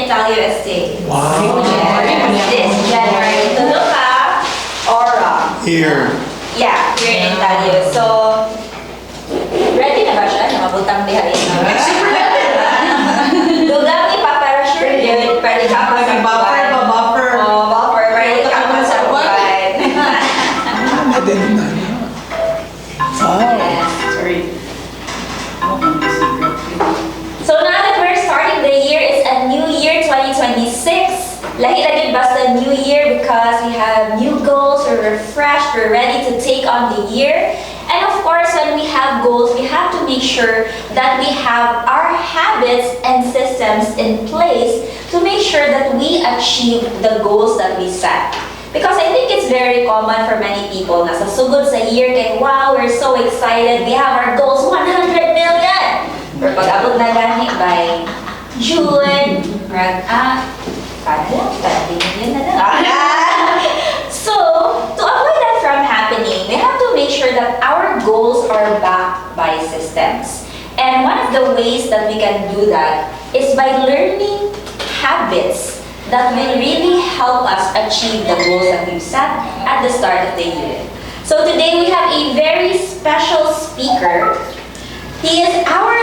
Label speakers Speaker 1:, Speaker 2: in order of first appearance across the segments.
Speaker 1: Italio Estate.
Speaker 2: Wow.
Speaker 1: Yes, this January. So look up, Aura.
Speaker 2: Here.
Speaker 1: Yeah, here in Italio. So, ready na ba siya? Nakabutang diha rin. Super ready. Dugang ipaparachute yun. Pwede ka pa sa
Speaker 3: Buffer.
Speaker 1: Oh, buffer. Pwede ka pa sa buwan.
Speaker 3: Sorry.
Speaker 1: So now that we're starting the year, it's a new year 2026. Lahi-lagi basta new year because we have new goals, we're refreshed, we're ready to take on the year. And of course, when we have goals, we have to make sure that we have our habits and systems in place to make sure that we achieve the goals that we set. Because I think it's very common for many people. Nasa sugod sa year, kay wow, we're so excited. We have our goals, 100 million! Pero pag-abot na gani by June, so, to avoid that from happening, we have to make sure that our goals are backed by systems. And one of the ways that we can do that is by learning habits that will really help us achieve the goals that we've set at the start of the year. So today we have a very special speaker. He is our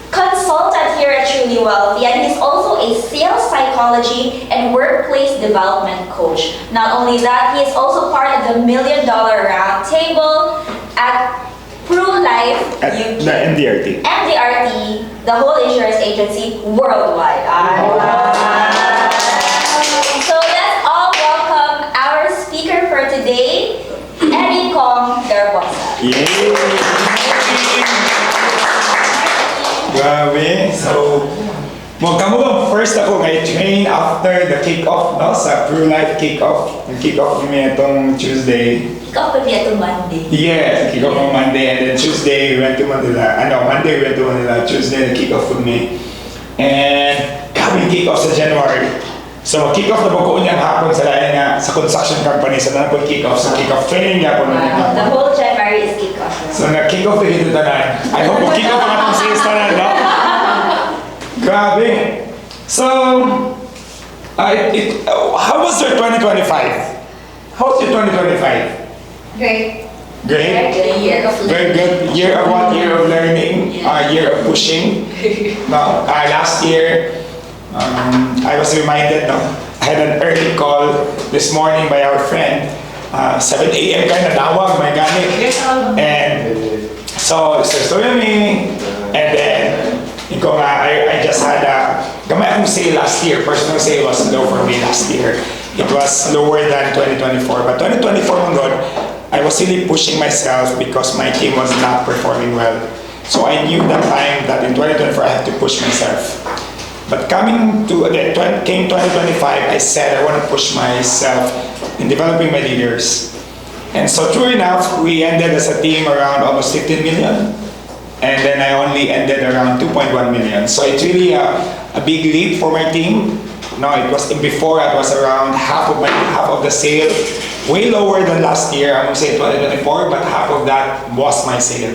Speaker 1: consultant here at Truly Wealthy, and he's also a sales psychology and workplace development coach. Not only that, he is also part of the $1 Million Roundtable at Life
Speaker 2: At
Speaker 1: UK.
Speaker 2: the MDRT.
Speaker 1: MDRT, the whole insurance agency worldwide. So let's all welcome our speaker for today, Eddie Kong Garbosa.
Speaker 2: Yay! Grabe. So, mo first ako ngay train after the kick-off, no? Sa Life kick-off. Kick-off kami itong Tuesday.
Speaker 1: Ikaw pa niya itong Monday.
Speaker 2: Yes, kick-off on Monday, and then Tuesday we went to Manila. Monday we went to Manila, Tuesday the kick-off with me. And kami kick-off sa January. So kick-off na po niyang hapon sa lain nga sa construction company. So na po kick-off. So kick-off training niya po.
Speaker 1: The whole January is kickoff.
Speaker 2: So nag-kick-off na dito tanan. I hope po kick-off ang atong sales tanan, no? Grabe. So, how was your 2025? How was your 2025?
Speaker 1: Great.
Speaker 2: Great?
Speaker 1: Good year of
Speaker 2: Very good. Year of learning, year of pushing. No, last year, I was reminded, no, I had an early call this morning by our friend. 7 a.m. kayo nadawag, may gamit. And so me, and then I just had gamay akong sale last year. Personal sale was low for me last year. It was lower than 2024. But 2024, my God, I was really pushing myself because my team was not performing well. So I knew that time that in 2024 I have to push myself. But came 2025, I said I want to push myself in developing my leaders. And so true enough, we ended as a team around almost 15 million. And then I only ended around 2.1 million. So it's really a big leap for my team. No, it was before it was around half of the sale, way lower than last year. I won't say 2024, but half of that was my sale.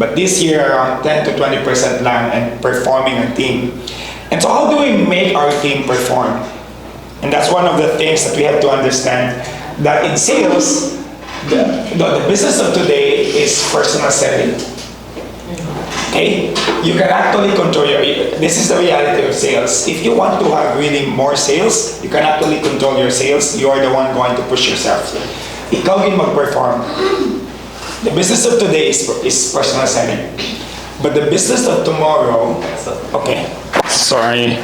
Speaker 2: But this year around 10 to 20% lang and performing a team. And so how do we make our team perform? And that's one of the things that we have to understand, that in sales, the business of today is personal selling. Okay? You can actually control this is the reality of sales. If you want to have really more sales, you can actually control your sales. You are the one going to push yourself. Ikaw din mag-perform. The business of today is personal selling. But the business of tomorrow, okay, sorry,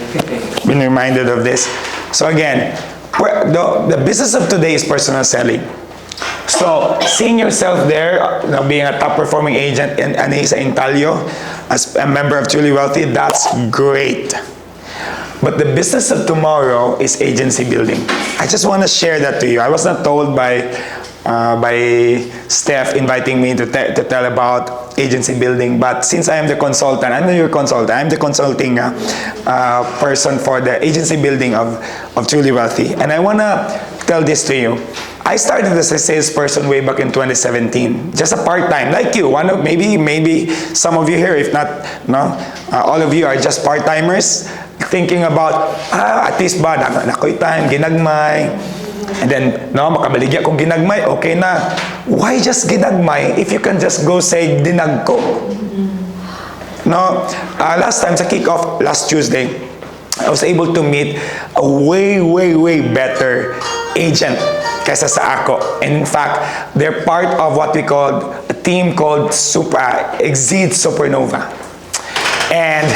Speaker 2: been reminded of this. So again, the business of today is personal selling. So, seeing yourself there, being a top performing agent in Anisa Intalio, as a member of Truly Wealthy, that's great. But the business of tomorrow is agency building. I just want to share that to you. I was not told by Steph inviting me to tell about agency building, but since I am the consultant, I'm your consultant, I'm the consulting person for the agency building of Truly Wealthy. And I want to tell this to you. I started as a salesperson way back in 2017, just a part-time, like you. Maybe some of you here, if not, all of you are just part-timers. thinking about, at least ba, nakoy time, ginagmay. And then, no, makabaligya kung ginagmay, okay na. Why just ginagmay if you can just go say, dinag ko? No, last time sa kickoff, last Tuesday, I was able to meet a way, way, way better agent kaysa sa ako. And in fact, they're part of what we call a team called Exceed Supernova. And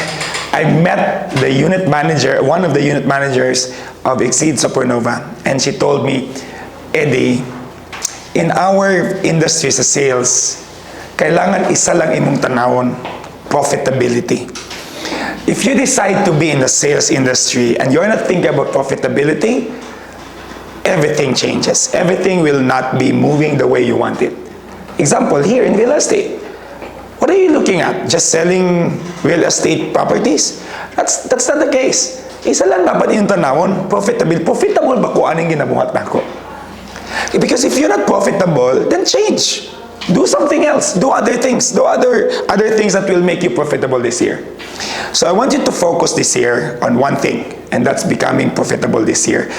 Speaker 2: I met the unit manager, one of the unit managers of Exceed Supernova, and she told me, Eddie, in our industry sa sales, kailangan isa lang imong tanawon, profitability. If you decide to be in the sales industry and you're not thinking about profitability, everything changes. Everything will not be moving the way you want it. Example, here in real estate. What are you looking at? Just selling real estate properties? That's not the case. Isa lang dapat yung tanawon, profitable. Profitable ba kung anong ginabuhat na ako? Because if you're not profitable, then change. Do something else. Do other things. Do other things that will make you profitable this year. So I want you to focus this year on one thing, and that's becoming profitable this year.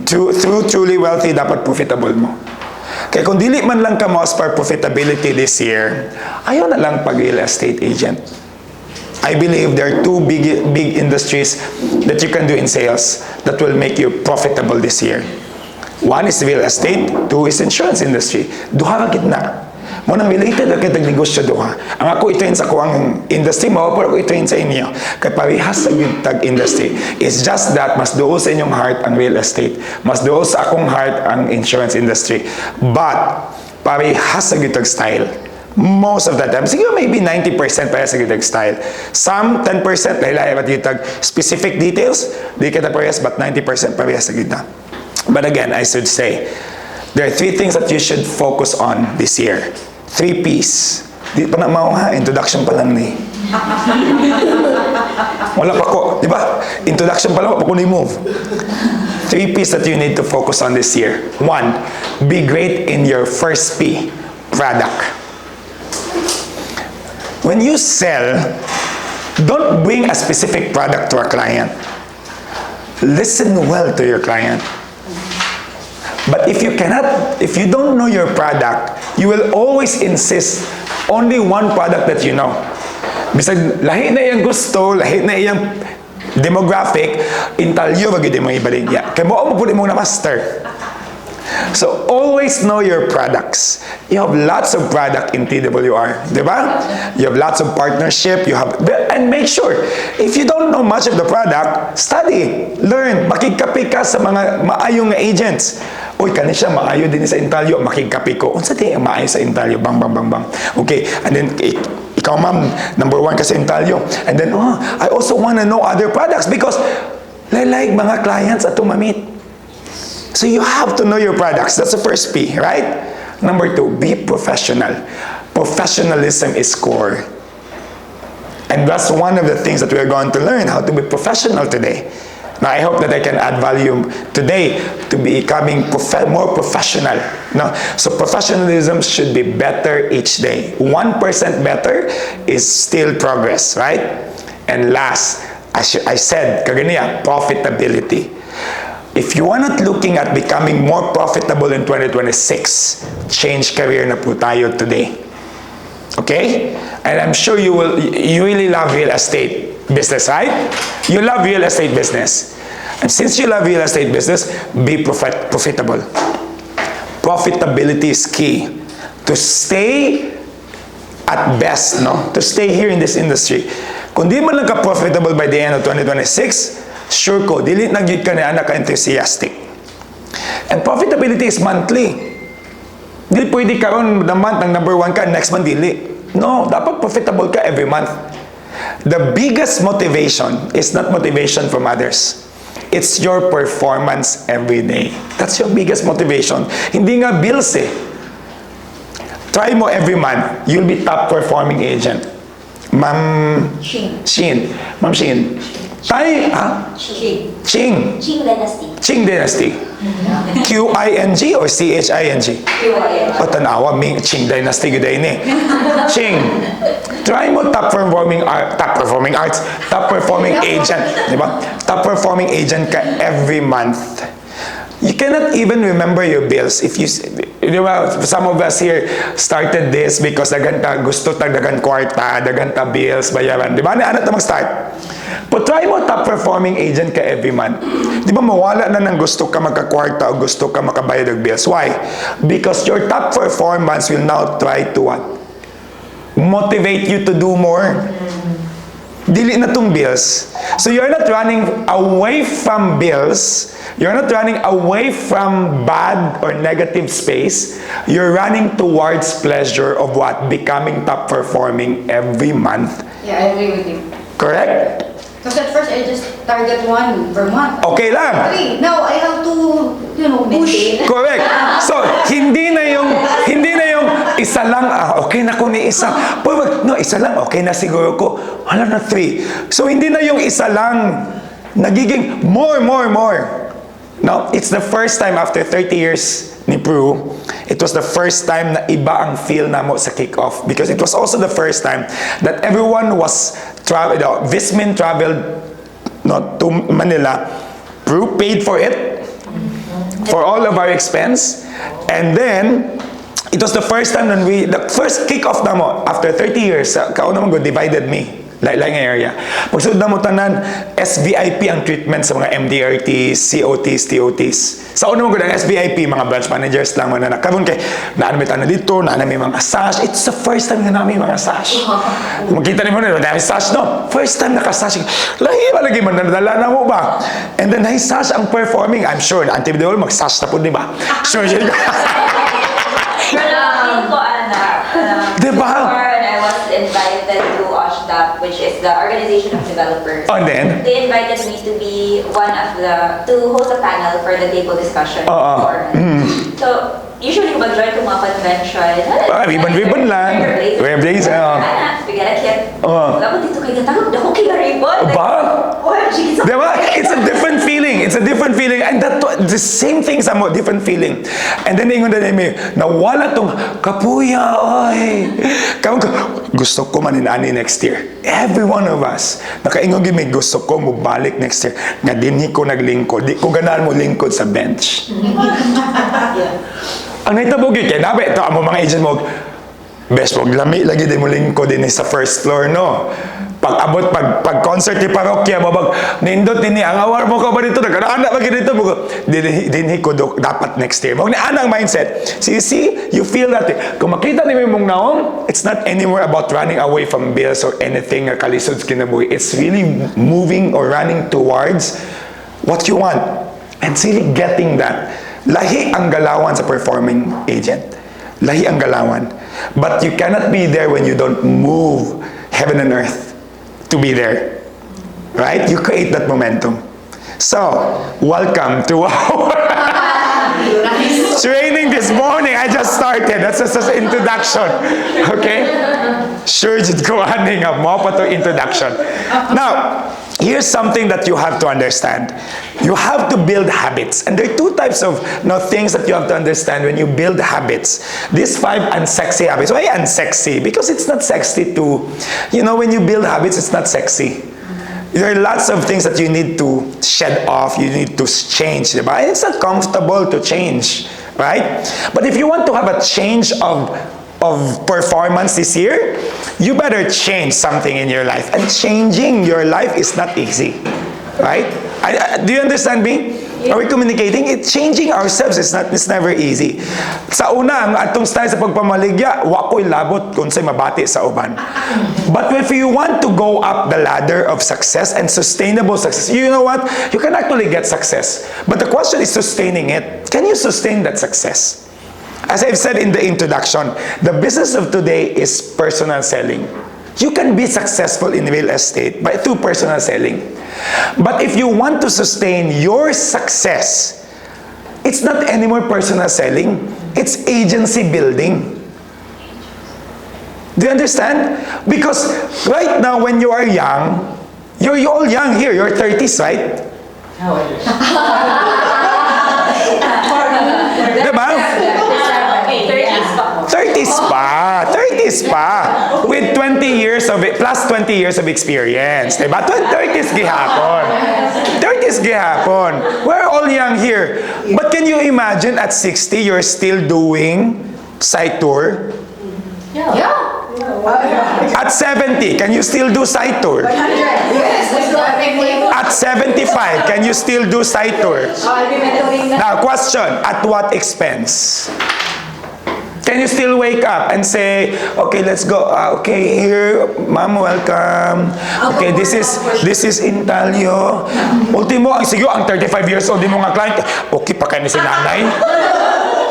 Speaker 2: Through Truly Wealthy, dapat profitable mo. Kaya kung dili man lang ka mo as per profitability this year, ayaw na lang pag real estate agent. I believe there are two big industries that you can do in sales that will make you profitable this year. One is real estate, two is insurance industry. Duha ka gitna. Mo nang related na kitang negosyo duha. Ang ako ituin sa kuwang industry mo, pero ako ituin sa inyo. Kaya parehas sa tag industry. It's just that mas doon sa inyong heart ang real estate. Mas doon sa akong heart ang insurance industry. But, parehas sa tag style. Most of the time, siguro maybe 90% parehas sa tag style. Some 10% lahi-lahi at tag specific details, di kita parehas, but 90% parehas sa kita. But again, I should say, there are three things that you should focus on this year. 3 P's. Di pa na mauha, introduction pa lang ni. Wala pa ko, di ba? Introduction pa lang, pa ko ni-move. 3 P's that you need to focus on this year. 1, be great in your first P, product. When you sell, don't bring a specific product to a client. Listen well to your client. But if you don't know your product, you will always insist only one product that you know. Bisag lahi na iyang gusto, lahi na iyang demographic, intalyo wag gyud mo ibaligya. Kay mo pud mo na master. So always know your products. You have lots of product in TWR, di ba? You have lots of partnership, and make sure if you don't know much of the product, study, learn, makigkapi ka sa mga maayong agents. Uy, kani siya maayo din sa Intalyo, makigkapi ko. Unsa di maayo sa Intalyo? Bang, bang, bang, bang. Okay, and then ikaw ma'am, number 1 ka sa Intalyo. And then, I also want to know other products because like mga clients ato mamit. So you have to know your products. That's the first P, right? Number 2, be professional. Professionalism is core. And that's one of the things that we're going to learn, how to be professional today. Now, I hope that I can add value today to becoming more professional. No? So professionalism should be better each day. 1% better is still progress, right? And last, I said, kaganiya, profitability. If you are not looking at becoming more profitable in 2026, change career na po tayo today. Okay? And I'm sure you really love real estate business, right? You love real estate business. And since you love real estate business, be profitable. Profitability is key. To stay at best, no? To stay here in this industry. Kung di man lang ka profitable by the end of 2026, sure ko, dili nagyud ka na anak ka-enthusiastic. And profitability is monthly. Dili pwede karon the month ang number 1 ka, next month dili. No, dapat profitable ka every month. The biggest motivation is not motivation from others. It's your performance every day. That's your biggest motivation. Hindi nga bills eh. Try mo every month, you'll be top performing agent. Ma'am Sheen. Ma'am Sheen,
Speaker 1: Qing.
Speaker 2: Qing.
Speaker 1: Qing Dynasty.
Speaker 2: Qing Dynasty. Q-I-N-G or C-H-I-N-G? O tanawa, Qing Dynasty gud ini. Qing. Try mo top performing agent, di ba? Top performing agent ka every month. You cannot even remember your bills if you, di ba, some of us here started this because dagan ta gusto ta dagan kwarta, dagan ta bills bayaran, di ba? Ano ta mag-start? But try mo top performing agent ka every month. Di ba mawala na ng gusto ka magkakwarta o gusto ka makabayad ng bills? Why? Because your top performance will now try to what? Motivate you to do more. Dili na tong bills. So you're not running away from bills. You're not running away from bad or negative space. You're running towards pleasure of what? Becoming top performing every month.
Speaker 3: Yeah, I agree with you.
Speaker 2: Correct?
Speaker 3: Because at first I just target one per month.
Speaker 2: Okay lang.
Speaker 3: Okay, now I have to, push.
Speaker 2: Correct. So, hindi na yung isa lang, okay na kung ni isa. No, isa lang, okay na siguro ko. Wala na 3. So, hindi na yung isa lang. Nagiging more. No, it's the first time after 30 years ni Prue, it was the first time na iba ang feel na mo sa kick-off. Because it was also the first time that everyone was Vismin traveled to Manila. Prue paid for it, for all of our expense. And then, it was the first time when the first kick-off na mo, after 30 years, kauna mo divided me. Lain nga area. Pagsunod na mo tanan, SVIP ang treatment sa mga MDRTs, COTs, TOTs. Sa una mo ang SVIP, mga branch managers lang man na karon kay naanamit dito, naanamit mga sash. It's the first time na namin mga sash. Makita niyo mo na, dahil sash, no? First time naka-sash. Lahi ba lagi man, nadala na mo ba? And then, sash ang performing. I'm sure, antibidol, mag-sash na po, di ba? Sure,
Speaker 1: Pero ko,
Speaker 2: diba?
Speaker 1: I was invited to OSHDAP, which is the Organization of Developers.
Speaker 2: And then?
Speaker 1: They invited me to be to host a panel for the table discussion. So, usually kung mag-join ko mga convention,
Speaker 2: ribbon lang. Wear blazer.
Speaker 1: Bigyan na kit. Wala mo dito kayo natawag, dako kayo na ribbon.
Speaker 2: Ba?
Speaker 1: OMG,
Speaker 2: Diba? It's a different feeling. It's a different feeling. And the same thing sa mo, different feeling. And then, ingon na may, nawala tong kapuya, oy. Gusto ko maninani next year. Every one of us, nakaingon may gusto ko mo balik next year. Nga dinhi ko naglingkod. Di ko ganahan mo lingkod sa bench. Ang naitabog yun, kaya dapat ito, ang mga agent mo, best mo, lami lagi din mo lingkod din sa first floor, no? Pag concert ni parokya, babag, nindot din ang awar mo ka ba dito, nagkana ba dito, dinhi ko dapat next year. Huwag na ang mindset. So you see, you feel that, kung makita ni mong naong, it's not anymore about running away from bills or anything na kalisod kinabuhi. It's really moving or running towards what you want. And it's really getting that. Lahi ang galawan sa performing agent. Lahi ang galawan. But you cannot be there when you don't move heaven and earth to be there. Right? You create that momentum. So, welcome to our training this morning. I just started. That's just an introduction. Okay? Sure, just go ahead nga mo pa to introduction. Now, here's something that you have to understand. You have to build habits. And there are 2 types of things that you have to understand when you build habits. These 5 unsexy habits. Why unsexy? Because it's not sexy to, when you build habits, it's not sexy. There are lots of things that you need to shed off, you need to change. Diba? It's not comfortable to change, right? But if you want to have a change of performance this year, you better change something in your life. And changing your life is not easy, right? Do you understand me? Are we communicating? Changing ourselves it's never easy. Sa una, ang atong style sa pagpamaligya, wako'y labot kung sa'y mabati sa uban. But if you want to go up the ladder of success and sustainable success, you know what? You can actually get success. But the question is sustaining it. Can you sustain that success? As I've said in the introduction, the business of today is personal selling. You can be successful in real estate through personal selling. But if you want to sustain your success, it's not anymore personal selling, it's agency building. Do you understand? Because right now, when you are young, You're all young here. You're 30s, right? Diba? 30s pa. With 20 years of it, plus 20 years of experience. Diba? 30s gihapon. 30s gihapon. We're all young here. But can you imagine at 60, you're still doing site tour?
Speaker 3: Yeah.
Speaker 2: At 70, can you still do site tour?
Speaker 3: Yes, that's what
Speaker 2: At 75, can you still do site tour?
Speaker 3: I'll be mentoring na.
Speaker 2: Now, question, at what expense? Can you still wake up and say, okay, let's go. Okay, here, ma'am, welcome. Okay, this is Intalio. Ultimo, ang sige, ang 35 years old, di mo nga client, okay pa kayo ni si nanay.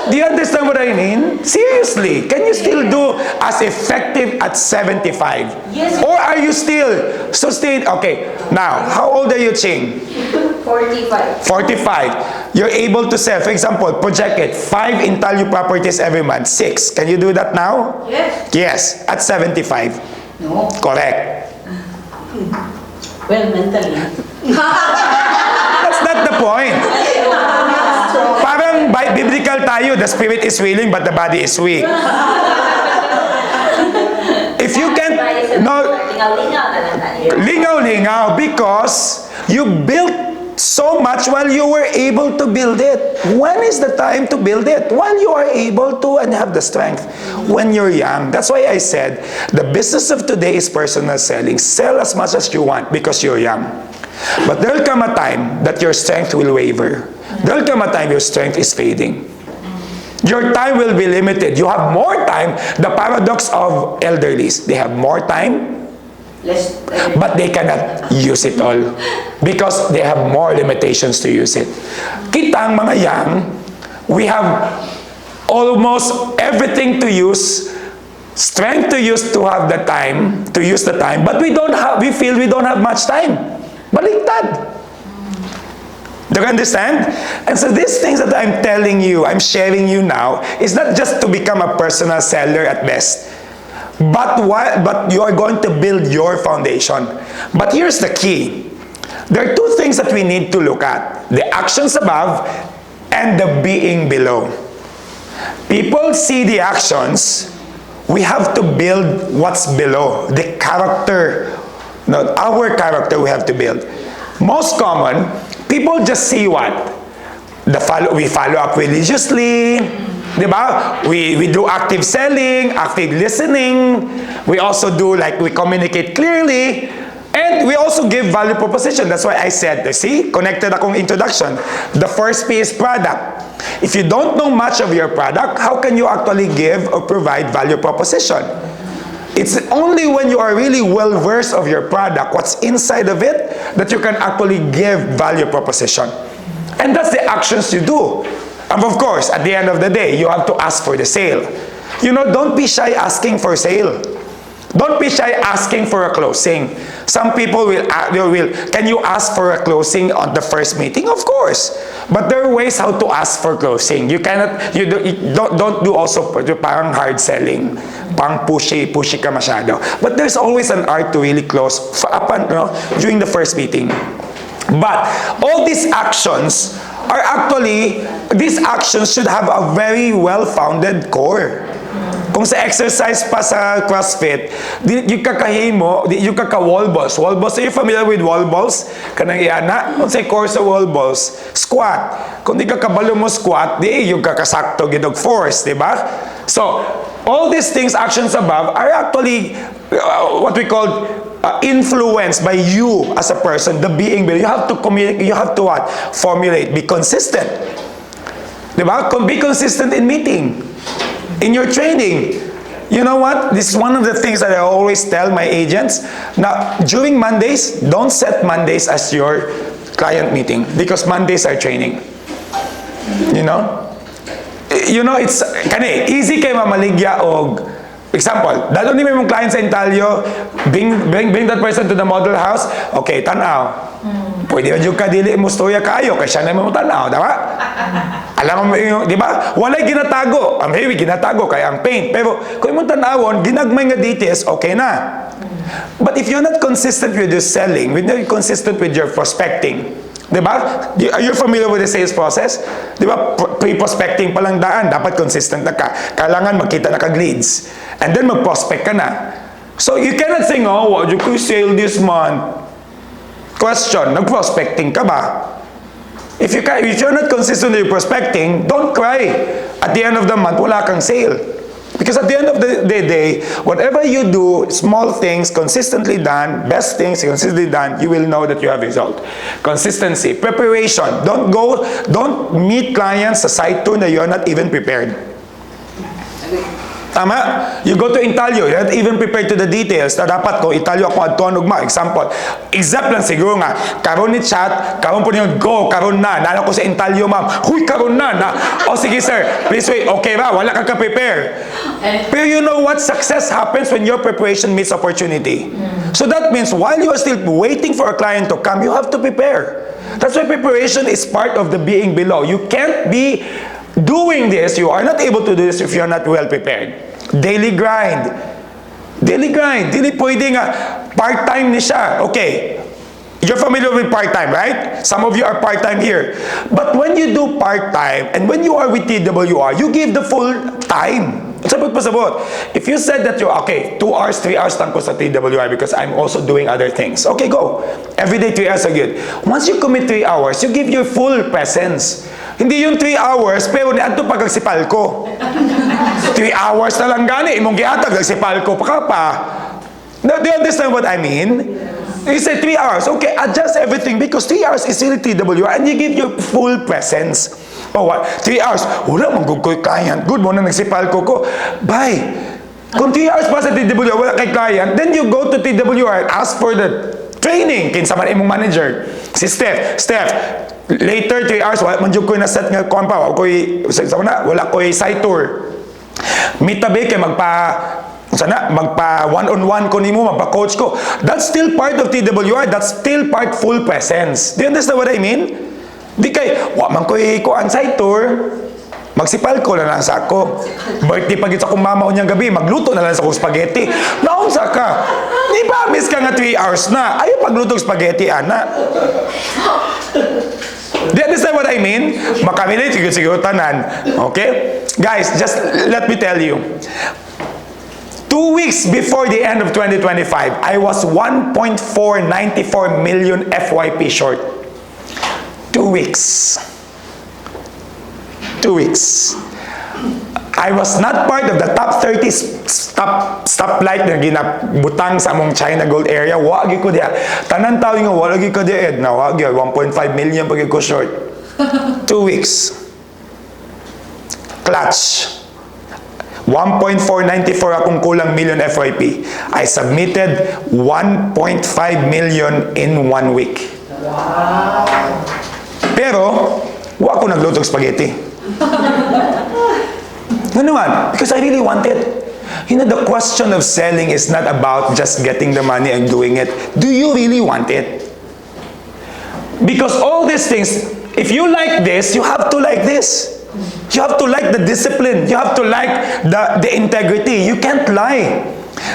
Speaker 2: Do you understand what I mean? Seriously, can you still do as effective at 75?
Speaker 1: Yes.
Speaker 2: Or are you still sustained? Okay, now, how old are you, Ching?
Speaker 3: 45.
Speaker 2: 45. You're able to sell, for example, project it, 5 Intalio properties every month, 6. Can you do that now?
Speaker 3: Yes.
Speaker 2: Yes, at 75.
Speaker 3: No.
Speaker 2: Correct.
Speaker 4: Well, mentally.
Speaker 2: That's not the point. Parang biblical tayo, the spirit is willing but the body is weak. If you can, no, lingaw-lingaw, because you built so much while you were able to build it. When is the time to build it? While you are able to and have the strength. When you're young. That's why I said, the business of today is personal selling. Sell as much as you want because you're young. But there'll come a time that your strength will waver. There'll come a time your strength is fading. Your time will be limited. You have more time. The paradox of elderlies, they have more time, but they cannot use it all because they have more limitations to use it. Kita ang mga young, we have almost everything to use, strength to use to have the time, to use the time, but we feel we don't have much time. Baliktad. Do you understand? And so these things that I'm telling you, I'm sharing you now, is not just to become a personal seller at best. But you are going to build your foundation. But here's the key. There are two things that we need to look at. The actions above and the being below. People see the actions. We have to build what's below. The character. No, our character we have to build. Most common, people just see what? We follow up religiously. Diba? We do active selling, active listening. We also do we communicate clearly. And we also give value proposition. That's why I said, see, connected akong introduction. The first P is product. If you don't know much of your product, how can you actually give or provide value proposition? It's only when you are really well-versed of your product, what's inside of it, that you can actually give value proposition. And that's the actions you do. And of course, at the end of the day, you have to ask for the sale. You know, don't be shy asking for sale. Don't be shy asking for a closing. Some people will, can you ask for a closing on the first meeting? Of course. But there are ways how to ask for closing. You cannot, you don't do also parang hard selling. Parang pushy ka masyado. But there's always an art to really close during the first meeting. But all these actions are actually, these actions should have a very well-founded core. Kung sa exercise pa sa CrossFit, yung kakahimo, yung kaka-wall balls. Wall balls, are you familiar with wall balls? Kanang iana, kung sa core sa wall balls, squat. Kung di kakabalo mo squat, yung kakasakto, gidog force, di ba? So, all these things, actions above, are actually what we call influenced by you as a person, the being. You have to communicate, you have to what? Formulate, be consistent. Di ba? Be consistent in meeting. In your training. You know what? This is one of the things that I always tell my agents. Now, during Mondays, don't set Mondays as your client meeting because Mondays are training. You know? You know, it's easy kay mamaligya og example, dalo ni mong client sa Intalio, bring that person to the model house. Okay, tanaw. Pwede ba yung kadili mo storya kayo kay siya na mo tanaw, diba? Alam mo, di ba? Walay ginatago. Ang heavy ginatago kaya ang paint. Pero kung mo tanawon, ginagmay nga details, okay na. But if you're not consistent with your selling, when you're consistent with your prospecting, di ba? Are you familiar with the sales process? Di ba? Pre-prospecting pa lang daan, dapat consistent na ka. Kailangan magkita na kag-leads. And then mag-prospect ka na. So you cannot say, oh, what you could sell this month? Question, nag-prospecting ka ba? If you're not consistent with your prospecting, don't cry. At the end of the month, wala kang sale. Because at the end of the day, whatever you do, small things, consistently done, best things, consistently done, you will know that you have result. Consistency. Preparation. Don't meet clients sa site tour na you're not even prepared. Tama? You go to Intalyo, you're not even prepared to the details na dapat ko, Italyo ako adtuan ugma. Example, lang siguro nga, karon ni chat, karon po niyo, go, karon na, nalo ko sa Intalyo, ma'am, huy, karon na. O sige sir, please wait, okay ba, wala kang ka-prepare. Pero you know what? Success happens when your preparation meets opportunity. So that means, while you are still waiting for a client to come, you have to prepare. That's why preparation is part of the being below. You can't be doing this, you are not able to do this if you're not well prepared. Daily grind. Daily grind. Dili pwede nga, part-time ni siya. Okay, you're familiar with part-time, right? Some of you are part-time here. But when you do part-time, and when you are with TWR, you give the full time. Sabot pa sabot. If you said that you're, okay, 2 hours, 3 hours lang ko sa TWR because I'm also doing other things. Okay, go. Every day, 3 hours are good. Once you commit 3 hours, you give your full presence. Hindi yung 3 hours, pero niadto pag agsipal ko. 3 hours na lang gani, imong gihatag agsipal ko, pa. Do you understand what I mean? You say 3 hours, okay, adjust everything because 3 hours is really TWR and you give your full presence. Oh, what? 3 hours, wala mong ko'y client. Good mo na nagsipal ko. Bye. Kung 3 hours pa sa TWR, wala kay client, then you go to TWR and ask for the training. Kinsa man imong manager. Si Steph, later 3 hours, wala man jud ko'y na-set nga kompa. Wala ko'y site tour. Mitabi kay magpa one-on-one ko nimo, magpa-coach ko. That's still part of TWR. That's still part full presence. Do you understand what I mean? Di kay, man ko'y site tour, magsipal ko na lang sa ako. Birthday pagit sa kong mama unyang gabi, magluto na lang sa kong spaghetti. Naunsa ka? Di ba, miss ka nga 3 hours na. Ayaw pagluto spaghetti, ana. Do you understand what I mean? Makamili, siguro tanan. Okay? Guys, just let me tell you. 2 weeks before the end of 2025, I was 1.494 million FYP short. 2 weeks. 2 weeks. I was not part of the top 30 stoplight na ginabutang sa among China Gold area. Wagi ko diya. Tanan tao nga, wala ko diya. Wagi, 1.5 million pag ko short. 2 weeks. Clutch. 1.494 akong kulang million FYP. I submitted 1.5 million in 1 week. Wow. Pero, wala ko naglutog spaghetti. Ano naman? Because I really want it. You know, the question of selling is not about just getting the money and doing it. Do you really want it? Because all these things, if you like this, you have to like this. You have to like the discipline. You have to like the integrity. You can't lie.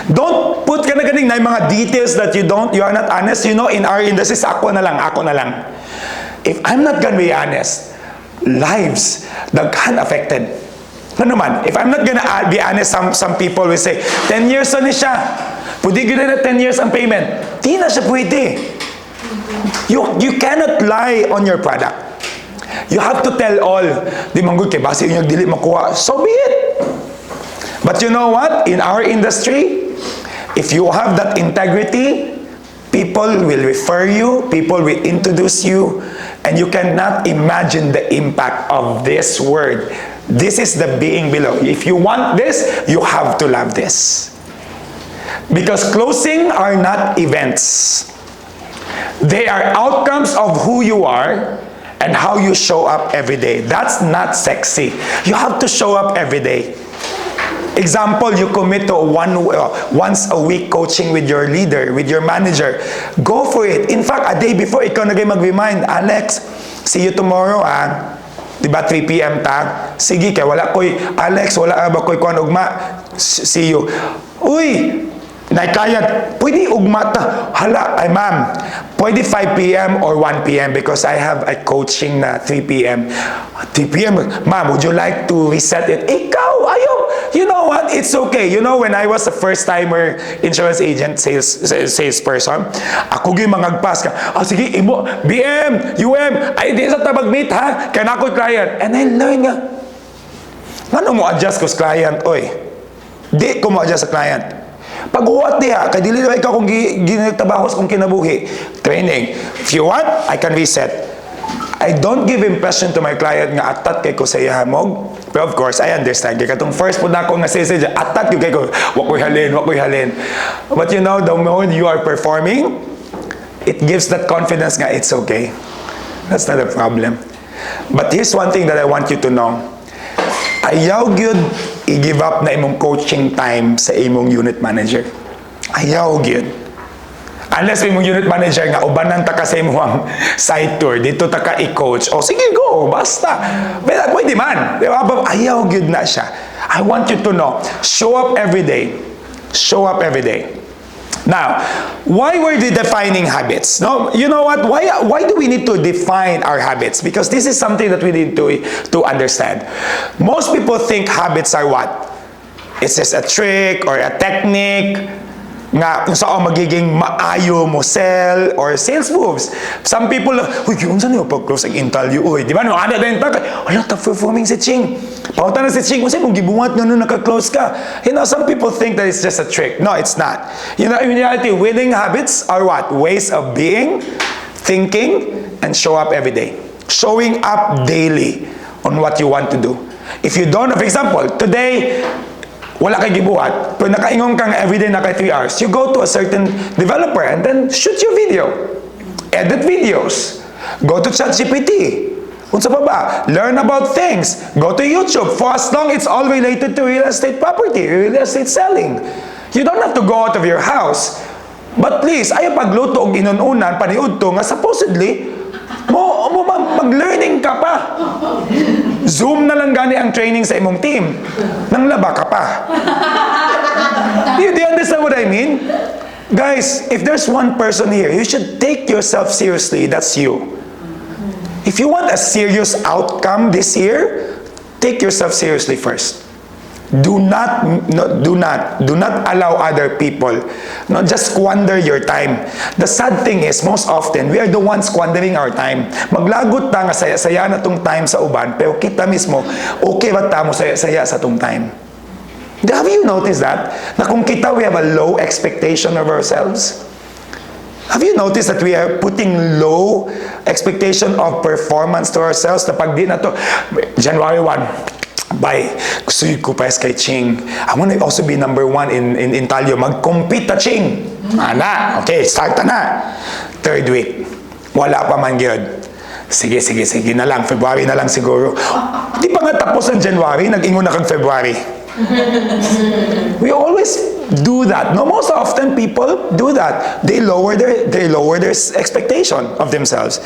Speaker 2: Don't put ka na ganing na mga details that you are not honest. You know, in our industry, ako na lang. If I'm not gonna be honest, lives daghan affected. Ano naman? If I'm not gonna be honest, some people will say, 10 years na siya. Pwede gina na 10 years ang payment. Di na siya pwede. You cannot lie on your product. You have to tell all. Di manggod kay base yung dili makuha. So be it. But you know what? In our industry, if you have that integrity, people will refer you, people will introduce you, and you cannot imagine the impact of this word. This is the being below. If you want this, you have to love this. Because closing are not events. They are outcomes of who you are and how you show up every day. That's not sexy. You have to show up every day. Example, you commit to once a week coaching with your leader, with your manager. Go for it. In fact, a day before, ikaw na kayo mag-remind, Alex, see you tomorrow, Diba, 3 p.m. ta? Sige, kaya wala ko'y, Alex, wala ba ko'y kuhan ugma? See you. Uy, na client, pwede ugma ta. Hala, ay ma'am, pwede 5 p.m. or 1 p.m. because I have a coaching na 3 p.m. 3 p.m. Ma'am, would you like to reset it? Ikaw, ayaw. You know what? It's okay. You know, when I was a first-timer insurance agent, salesperson, ako yung mangagpas ka. Sige, imo, BM, UM, ay di sa tabag-meet ha, kaya na ako client. And I learn nga, ano mo adjust ko sa client, oy? Di ko mo adjust sa client. Pag-uwat diha, kay dili naman ikaw kung ginagtabakos kung kinabuhi. Training. If you want, I can reset. I don't give impression to my client nga atat kay ko sa iya hamog. But of course, I understand. Kaya katong first po na ako nga message, atat kay ko, wakoy halin. But you know, the moment you are performing, it gives that confidence nga it's okay. That's not a problem. But here's one thing that I want you to know. Ayaw gyud i-give up na imong coaching time sa imong unit manager. Ayaw gyud. Unless imong unit manager nga ubanan ta ka sa imong site tour, dito ta ka i-coach. O sige, go, basta. Pwede man. Di ba? Ayaw gyud na siya. I want you to know, show up every day. Show up every day. Now, why were we defining habits? No, you know what? Why do we need to define our habits? Because this is something that we need to understand. Most people think habits are what? It's just a trick or a technique nga kung saan magiging maayo mo sell or sales moves. Some people, uy, kung saan yung pag-close ang interview? Uy, di ba? No, ano na yung tag? Wala, performing si Ching. Pauta na si Ching, kung saan mong gibuhat nga nung naka-close ka. You know, some people think that it's just a trick. No, it's not. You know, in reality, winning habits are what? Ways of being, thinking, and show up every day. Showing up daily on what you want to do. If you don't, for example, today, wala kay gibuhat, pero nakaingon kang everyday na kay 3 hours, you go to a certain developer and then shoot your video. Edit videos. Go to ChatGPT. Unsa pa ba? Learn about things. Go to YouTube. For as long it's all related to real estate property, real estate selling. You don't have to go out of your house. But please, ayaw pagluto og inununan, paniud to, nga supposedly, mag-learning ka pa. Zoom na lang gani ang training sa imong team. Nang laba ka pa. Do you understand what I mean? Guys, if there's one person here, you should take yourself seriously. That's you. If you want a serious outcome this year, take yourself seriously first. Do not allow other people not just squander your time. The sad thing is, most often, we are the ones squandering our time. Maglagot ta nga saya-saya na tong time sa uban, pero kita mismo, okay ba ta mo saya-saya sa tong time? Have you noticed that? Na kung kita, we have a low expectation of ourselves. Have you noticed that we are putting low expectation of performance to ourselves? Na pag di na to, January 1, by gusto ko pa kay Ching. I want to also be number 1 in Talyo. Mag-compete ta Ching. Ana, okay, start na. Third week. Wala pa man gyud. Sige na lang. February na lang siguro. Di pa nga tapos ang January, nag-ingon na kag February. We always do that. No, most often people do that. They lower their expectation of themselves.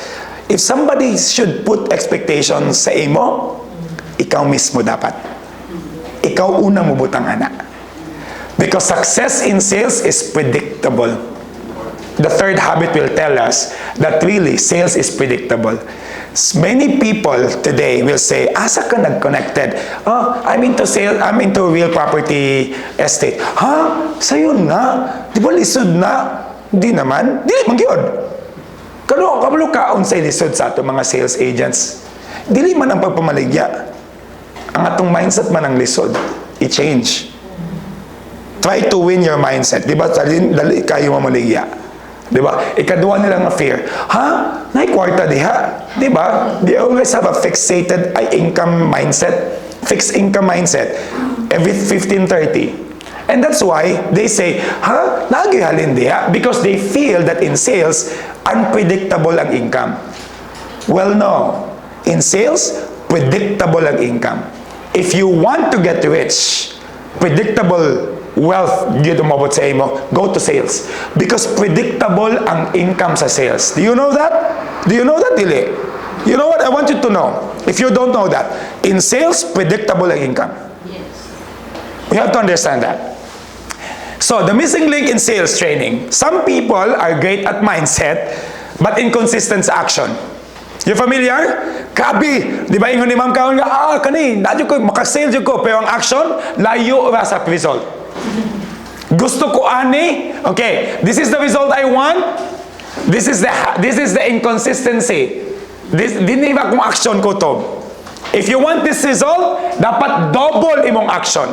Speaker 2: If somebody should put expectations sa imo, ikaw mismo dapat. Ikaw una mo butang ana. Because success in sales is predictable. The third habit will tell us that really sales is predictable. Many people today will say, asa ka nag-connected? Oh, I'm into sales, I'm into real property estate. Ha? Sayo na? Di ba lisod na? Di naman. Di naman yun. Kabalo kaon sa lisod sa ato mga sales agents. Dili man ang pagpamaligya. Ang atong mindset man ang lisod. I-change. Try to win your mindset. Di ba? Dali kayo mamaligya. Di ba? Ikaduha nilang fear. Ha? Naikwarta diha. Di ba? They always have a fixated income mindset. Fixed income mindset. Every 15-30. And that's why they say, ha? Nagihalin diha? Because they feel that in sales, unpredictable ang income. Well, no. In sales, predictable ang income. If you want to get rich, predictable wealth dito mabot sa imo, go to sales. Because predictable ang income sa sales. Do you know that? Do you know that, Dili? You know what? I want you to know. If you don't know that, in sales, predictable ang income.
Speaker 4: Yes.
Speaker 2: We have to understand that. So, the missing link in sales training. Some people are great at mindset, but inconsistent sa action. You familiar? Grabe! Di ba ingon ni Ma'am Kaon nga, kani, nadyo ko, makasales ko, pero ang action, layo ra sa result. Gusto ko ani, okay, this is the result I want, this is the inconsistency. Dini ba kung action ko to? If you want this result, dapat double imong action.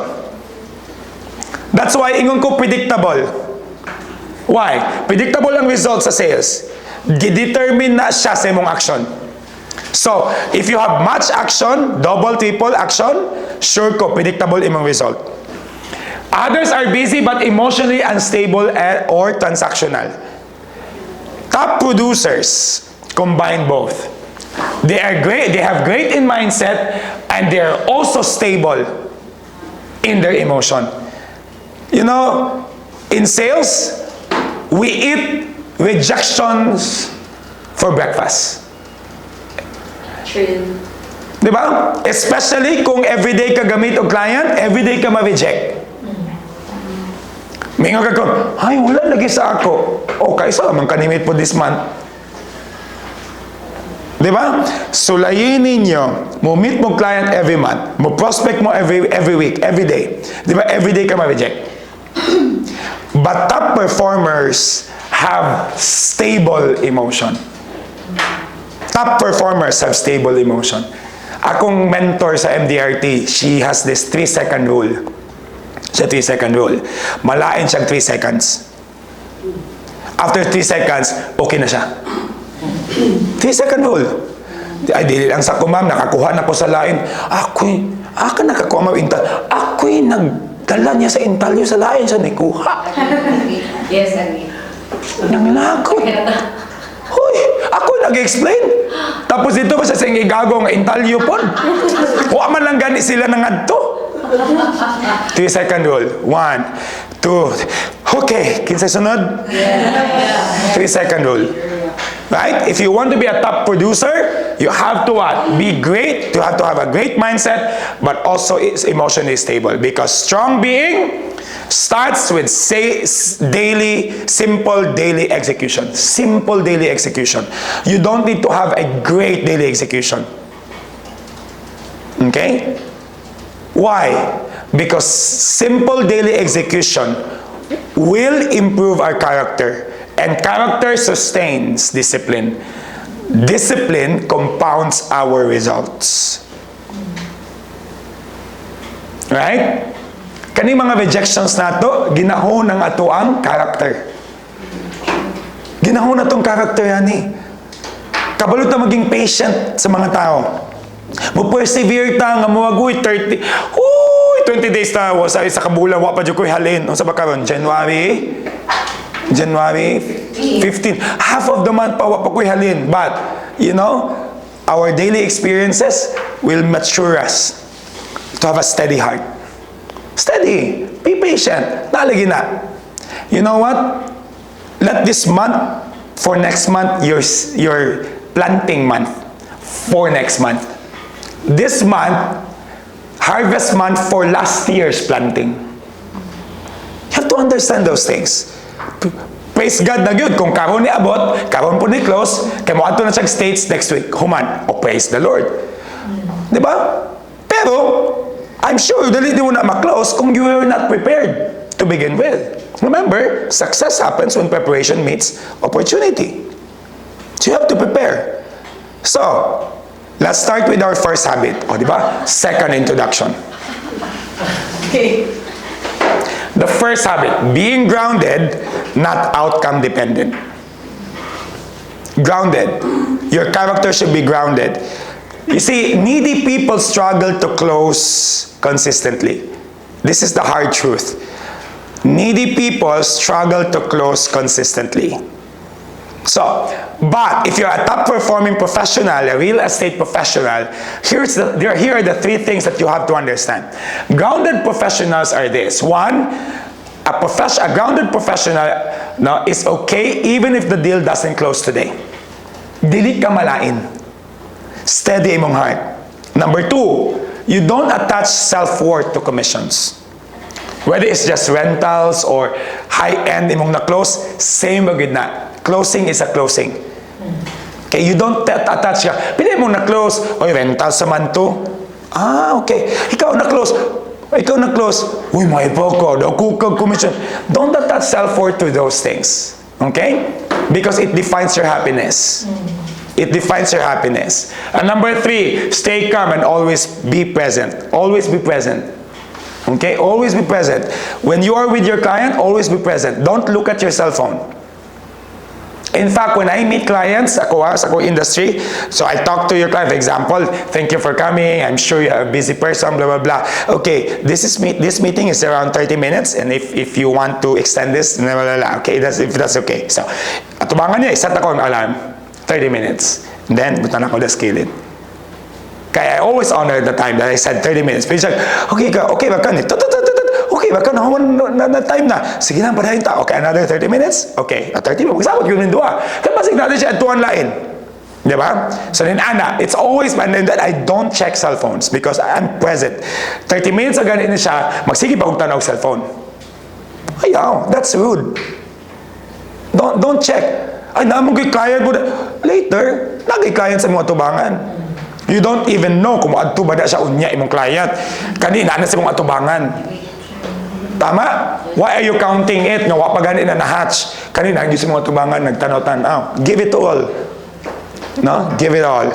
Speaker 2: That's why ingon ko predictable. Why? Predictable ang result sa sales. Determine na siya sa imong action. So, if you have much action, double, triple action, sure ko, predictable imong result. Others are busy but emotionally unstable or transactional. Top producers combine both. They are great, they have great in mindset, and they are also stable in their emotion. You know, in sales, we eat rejections for breakfast.
Speaker 1: True.
Speaker 2: Di ba? Especially kung everyday ka gamit o client, everyday ka ma-reject. May nga ka ay, wala lagi sa ako. Okay, so, man kanimit po this month. Di ba? Sulayin ninyo, mo meet mo client every month, mo prospect mo every week, every day. Di ba? Every day ka ma-reject. But top performers have stable emotion. Top performers have stable emotion. Akong mentor sa MDRT, she has this 3-second rule. Sa 3-second rule. Malain siyang 3 seconds. After 3 seconds, okay na siya. 3-second rule. Ay, dili lang sa ko, ma'am, nakakuha na ko sa lain. Aka nakakuha, ma'am, ako'y nagdala niya sa intalyo sa lain siya, nikuha.
Speaker 3: Yes, agree.
Speaker 2: Nang lagot. Hoy, ako nag-explain. Tapos dito pa sa igago nga intalyo po. Huwag man lang gani sila ng adto. 3-second rule. 1, 2, okay. Kinsay sunod? 3-second rule. Right? If you want to be a top producer, you have to what? Be great. You have to have a great mindset, but also is emotionally stable. Because strong being starts with simple daily execution. Simple daily execution. You don't need to have a great daily execution. Okay? Why? Because simple daily execution will improve our character. And character sustains discipline. Discipline compounds our results. Right? Kani mga rejections nato, ginahon ng atuang character. Ginahon na tong character yan eh. Kabalot na maging patient sa mga tao. Mo-persevere ta nga muwagoy 30 days na sa kabulan wa pa jud koy halin. Unsa ba karon? January 15. Half of the month pa wa pa koy halin. But, you know, our daily experiences will mature us to have a steady heart. Steady. Be patient. Nalagi na. You know what? Let this month, for next month, your planting month. For next month. This month, harvest month for last year's planting. You have to understand those things. Praise God na yun. Kung karon ni abot, karon po ni close, kaya mo ato na siyang states next week. Human. O praise the Lord. Diba? Pero, I'm sure dali di mo na ma-close kung you were not prepared to begin with. Remember, success happens when preparation meets opportunity. So you have to prepare. So, let's start with our first habit. O, di ba? Second introduction.
Speaker 3: Okay.
Speaker 2: The first habit, being grounded, not outcome dependent. Grounded. Your character should be grounded. You see, needy people struggle to close consistently. This is the hard truth. Needy people struggle to close consistently. So, but if you're a top performing professional, a real estate professional, here are the 3 things that you have to understand. Grounded professionals are this. 1, a grounded professional is okay even if the deal doesn't close today. Dili ka malain. Steady imong heart. Number 2, you don't attach self-worth to commissions. Whether it's just rentals or high-end imong na-close, same agad na. Closing is a closing. Okay, you don't attach ka. Pili mo na-close, oy, rental sa man to. Okay. Ikaw na-close. Uy, may po ko. Commission. Don't attach self-worth to those things. Okay? Because it defines your happiness. It defines your happiness. And number 3, stay calm and always be present. Always be present. Okay? Always be present. When you are with your client, always be present. Don't look at your cell phone. In fact, when I meet clients, sa industry, so I talk to your client, for example, thank you for coming, I'm sure you're a busy person, blah, blah, blah. Okay, this meeting is around 30 minutes, and if you want to extend this, blah, blah, blah. Okay, if that's okay. So, atubangan niya, set ako ang alarm, 30 minutes. And then, butan ako the scale it. Kaya I always honor the time that I said 30 minutes. Pero siya, okay, baka ni, okay, baka na time na. Sige lang, padahin ta. Okay, another 30 minutes? Okay, 30 minutes. Magsabot yun yung dua. Kapasig natin siya at tuwan lain. Diba? So then, it's always, and then I don't check cell phones because I'm present. 30 minutes agad na siya, magsige pa kong tanaw cellphone. Ayaw, that's rude. Don't check. Ay, namang kay client mo. Later, nagay client sa mga tubangan. You don't even know kung adto ba na siya unya imong client. Kanina na sa mong atubangan. Tama? Why are you counting it? Nga wa pa gani na na-hatch. Kanina hindi sa mga atubangan nagtanaw-tanaw. Give it all. No? Give it all.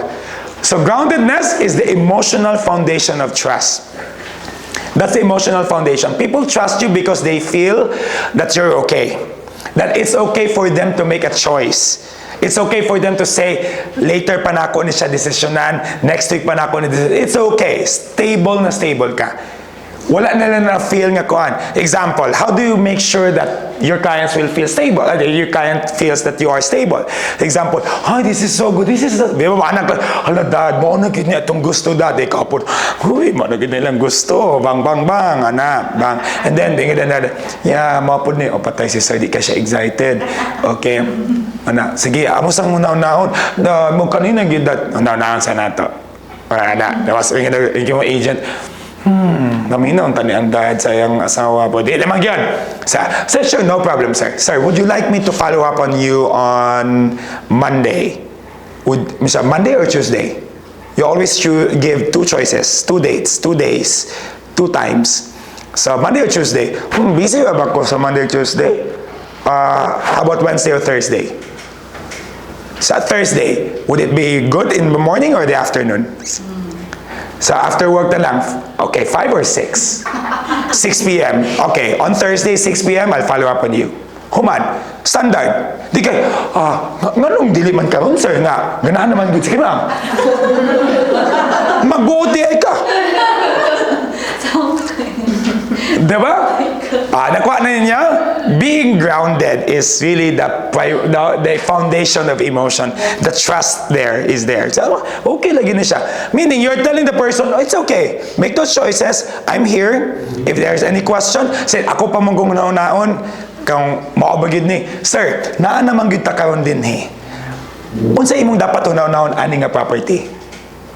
Speaker 2: So groundedness is the emotional foundation of trust. That's the emotional foundation. People trust you because they feel that you're okay. That it's okay for them to make a choice. It's okay for them to say, later pa na ako ni siya desisyonan, next week pa na ako ni desisyonan. It's okay. Stable na stable ka. Wala na lang na feel nga kuhan. Example, how do you make sure that your clients will feel stable? Your client feels that you are stable. Example, this is so good. This is so... Di ba, anak, hala dad, mo na gid niya itong gusto dad. Ikaw po, huy, mo na gid nilang gusto. Bang, bang, bang, anak, bang. And then, yeah, mo po ni, patay si sir, di ka siya excited. Okay. Ana, sige, amo sang una-unaon. Mo kanina gid dad, una-unaon sa nato. Ana, dawas yung agent. Naminaw tani ang dad sa iyang asawa po. Di naman yun. Sir, sure, no problem, sir. Sir, would you like me to follow up on you on Monday? Monday or Tuesday? You always give 2 choices, 2 dates, 2 days, 2 times. So, Monday or Tuesday? Busy ba ko sa Monday or Tuesday? How about Wednesday or Thursday? Sa Thursday, would it be good in the morning or the afternoon? So after work na lang, okay, 5 or 6? 6 p.m. Okay, on Thursday, 6 p.m., I'll follow up on you. Human, standard. Di ka, nganong dili man karon sir nga, ganahan naman good. Sige ma'am. Mag-OTI ka. Diba? Nakuha na niya? Being grounded is really the foundation of emotion. The trust there is there. So, okay lagi na siya. Meaning, you're telling the person, it's okay. Make those choices. I'm here. If there's any question, say, ako pa mong naon kung maobagid ni, sir, naa naman gid ta karon din he. Unsa imong dapat unaw-naon ani nga property?